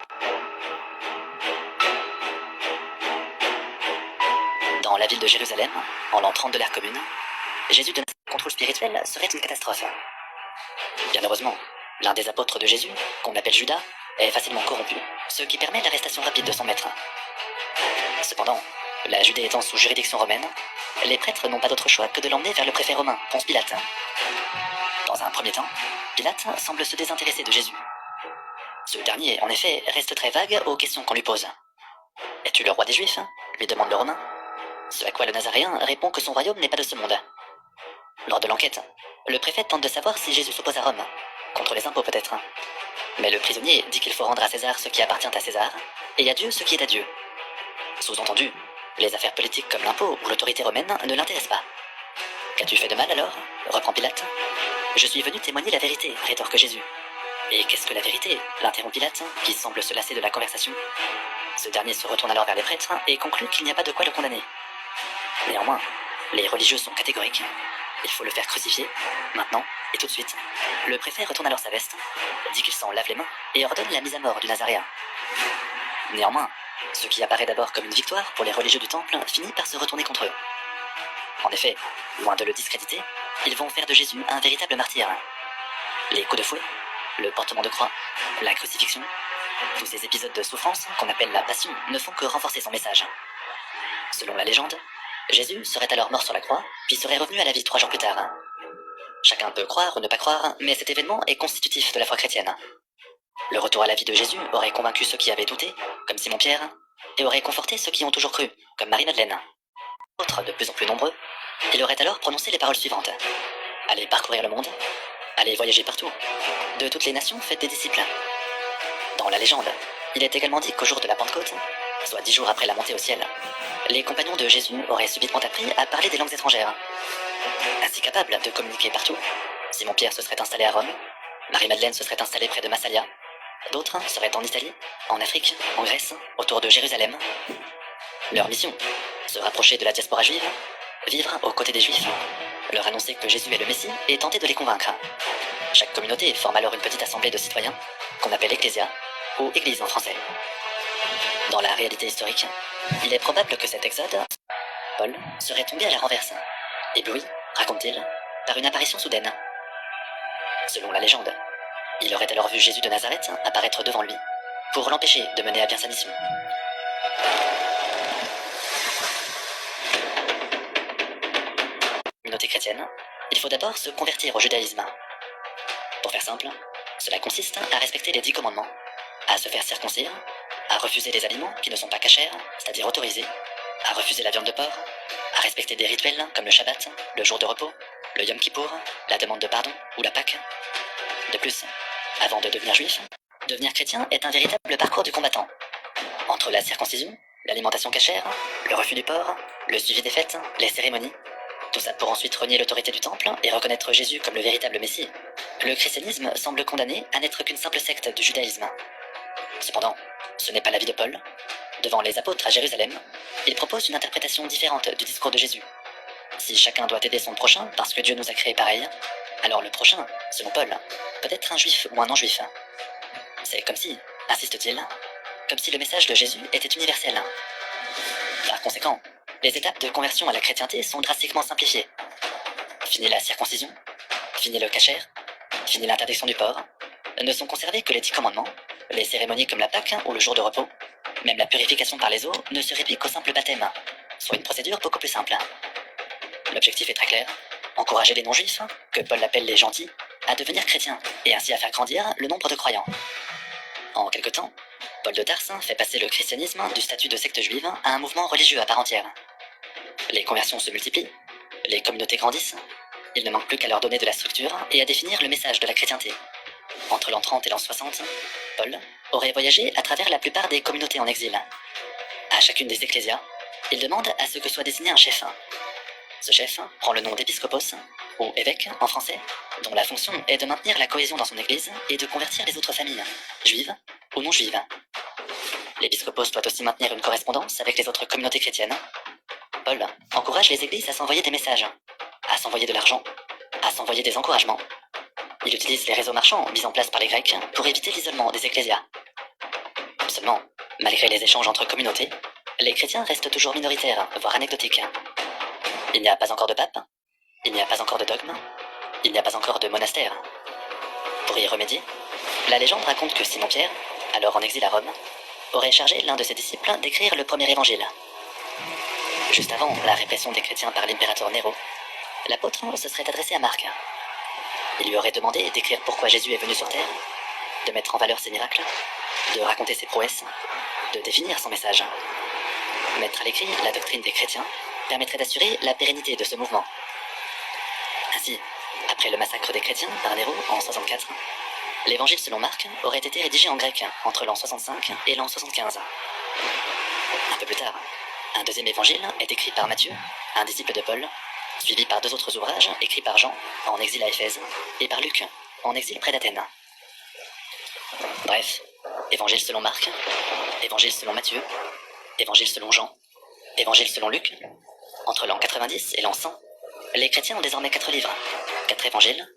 Dans la ville de Jérusalem, en l'an 30 de l'ère commune, Jésus de Nazareth, contrôle spirituel serait une catastrophe. Bien heureusement, l'un des apôtres de Jésus, qu'on appelle Judas, est facilement corrompu, ce qui permet l'arrestation rapide de son maître. Cependant, la Judée étant sous juridiction romaine, les prêtres n'ont pas d'autre choix que de l'emmener vers le préfet romain, Ponce Pilate. Dans un premier temps, Pilate semble se désintéresser de Jésus. Ce dernier, en effet, reste très vague aux questions qu'on lui pose. « Es-tu le roi des Juifs ?» lui demande le Romain. Ce à quoi le Nazaréen répond que son royaume n'est pas de ce monde. Lors de l'enquête, le préfet tente de savoir si Jésus s'oppose à Rome, contre les impôts peut-être. Mais le prisonnier dit qu'il faut rendre à César ce qui appartient à César, et à Dieu ce qui est à Dieu. Sous-entendu, les affaires politiques comme l'impôt ou l'autorité romaine ne l'intéressent pas. « Qu'as-tu fait de mal alors ?» reprend Pilate. « Je suis venu témoigner la vérité, rétorque Jésus. »« Et qu'est-ce que la vérité ?» l'interrompt Pilate, qui semble se lasser de la conversation. Ce dernier se retourne alors vers les prêtres et conclut qu'il n'y a pas de quoi le condamner. Néanmoins, les religieux sont catégoriques. Il faut le faire crucifier, maintenant et tout de suite. Le préfet retourne alors sa veste, dit qu'il s'en lave les mains et ordonne la mise à mort du Nazaréen. Néanmoins, ce qui apparaît d'abord comme une victoire pour les religieux du temple finit par se retourner contre eux. En effet, loin de le discréditer, ils vont faire de Jésus un véritable martyr. Les coups de fouet, le portement de croix, la crucifixion, tous ces épisodes de souffrance qu'on appelle la passion ne font que renforcer son message. Selon la légende, Jésus serait alors mort sur la croix, puis serait revenu à la vie 3 jours plus tard. Chacun peut croire ou ne pas croire, mais cet événement est constitutif de la foi chrétienne. Le retour à la vie de Jésus aurait convaincu ceux qui avaient douté, comme Simon-Pierre, et aurait conforté ceux qui ont toujours cru, comme Marie-Madeleine. Autres, de plus en plus nombreux, il aurait alors prononcé les paroles suivantes. Allez parcourir le monde, allez voyager partout. De toutes les nations, faites des disciples. Dans la légende, il est également dit qu'au jour de la Pentecôte, soit 10 jours après la montée au ciel, les compagnons de Jésus auraient subitement appris à parler des langues étrangères. Ainsi capables de communiquer partout, Simon-Pierre se serait installé à Rome, Marie-Madeleine se serait installée près de Massalia, d'autres seraient en Italie, en Afrique, en Grèce, autour de Jérusalem. Leur mission, se rapprocher de la diaspora juive, vivre aux côtés des Juifs, leur annoncer que Jésus est le Messie et tenter de les convaincre. Chaque communauté forme alors une petite assemblée de citoyens, qu'on appelle ecclésia, ou église en français. Dans la réalité historique, il est probable que cet exode, Paul, serait tombé à la renverse, ébloui, raconte-t-il, par une apparition soudaine. Selon la légende, il aurait alors vu Jésus de Nazareth apparaître devant lui, pour l'empêcher de mener à bien sa mission. Communauté chrétienne, il faut d'abord se convertir au judaïsme. Pour faire simple, cela consiste à respecter les 10 commandements, à se faire circoncire, à refuser les aliments qui ne sont pas cachers, c'est-à-dire autorisés, à refuser la viande de porc, à respecter des rituels comme le Shabbat, le jour de repos, le Yom Kippour, la demande de pardon ou la Pâque. De plus, avant de devenir juif, devenir chrétien est un véritable parcours du combattant. Entre la circoncision, l'alimentation cachère, le refus du porc, le suivi des fêtes, les cérémonies, tout ça pour ensuite renier l'autorité du temple et reconnaître Jésus comme le véritable Messie, le christianisme semble condamné à n'être qu'une simple secte du judaïsme. Cependant, ce n'est pas l'avis de Paul. Devant les apôtres à Jérusalem, il propose une interprétation différente du discours de Jésus. Si chacun doit aider son prochain parce que Dieu nous a créés pareils, alors le prochain, selon Paul, peut être un juif ou un non-juif. C'est comme si, insiste-t-il, comme si le message de Jésus était universel. Par conséquent, les étapes de conversion à la chrétienté sont drastiquement simplifiées. Fini la circoncision, fini le kasher, fini l'interdiction du porc, ne sont conservés que les 10 commandements, les cérémonies comme la Pâque ou le jour de repos, même la purification par les eaux ne se réduit qu'au simple baptême, soit une procédure beaucoup plus simple. L'objectif est très clair, encourager les non-juifs, que Paul appelle les gentils, à devenir chrétiens, et ainsi à faire grandir le nombre de croyants. En quelque temps, Paul de Tarse fait passer le christianisme du statut de secte juive à un mouvement religieux à part entière. Les conversions se multiplient, les communautés grandissent, il ne manque plus qu'à leur donner de la structure et à définir le message de la chrétienté. Entre l'an 30 et l'an 60, Paul aurait voyagé à travers la plupart des communautés en exil. À chacune des ecclésias, il demande à ce que soit désigné un chef. Ce chef prend le nom d'épiscopos, ou évêque en français, dont la fonction est de maintenir la cohésion dans son église et de convertir les autres familles, juives ou non juives. L'épiscopos doit aussi maintenir une correspondance avec les autres communautés chrétiennes. Paul encourage les églises à s'envoyer des messages, à s'envoyer de l'argent, à s'envoyer des encouragements. Il utilise les réseaux marchands mis en place par les Grecs pour éviter l'isolement des ecclésias. Seulement, malgré les échanges entre communautés, les chrétiens restent toujours minoritaires, voire anecdotiques. Il n'y a pas encore de pape, il n'y a pas encore de dogme, il n'y a pas encore de monastère. Pour y remédier, la légende raconte que Simon-Pierre, alors en exil à Rome, aurait chargé l'un de ses disciples d'écrire le premier évangile. Juste avant la répression des chrétiens par l'impérateur Néro, l'apôtre se serait adressé à Marc. Il lui aurait demandé d'écrire pourquoi Jésus est venu sur terre, de mettre en valeur ses miracles, de raconter ses prouesses, de définir son message. Mettre à l'écrit la doctrine des chrétiens permettrait d'assurer la pérennité de ce mouvement. Ainsi, après le massacre des chrétiens par Néro en 64, l'évangile selon Marc aurait été rédigé en grec entre l'an 65 et l'an 75. Un peu plus tard, un deuxième évangile est écrit par Matthieu, un disciple de Paul, suivi par 2 autres ouvrages écrits par Jean, en exil à Éphèse, et par Luc, en exil près d'Athènes. Bref, évangile selon Marc, évangile selon Matthieu, évangile selon Jean, évangile selon Luc. Entre l'an 90 et l'an 100, les chrétiens ont désormais 4 livres, 4 évangiles.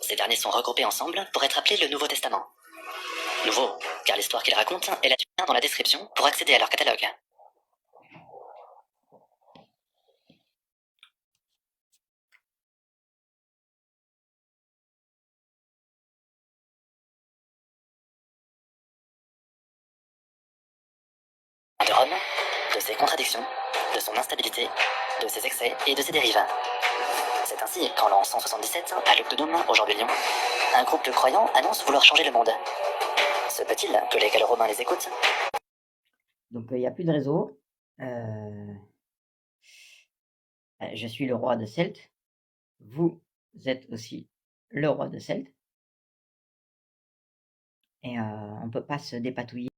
Ces derniers sont regroupés ensemble pour être appelés le Nouveau Testament. Nouveau, car l'histoire qu'ils racontent est la lien dans la description pour accéder à leur catalogue. De Rome, de ses contradictions, de son instabilité, de ses excès et de ses dérives. C'est ainsi qu'en l'an 177, à l'Octodome, aujourd'hui Lyon, un groupe de croyants annonce vouloir changer le monde. Se peut-il que les Gallo-Romains les écoutent? Donc il n'y a plus de réseau. Je suis le roi de Celte. Vous êtes aussi le roi de Celte. Et on ne peut pas se dépatouiller.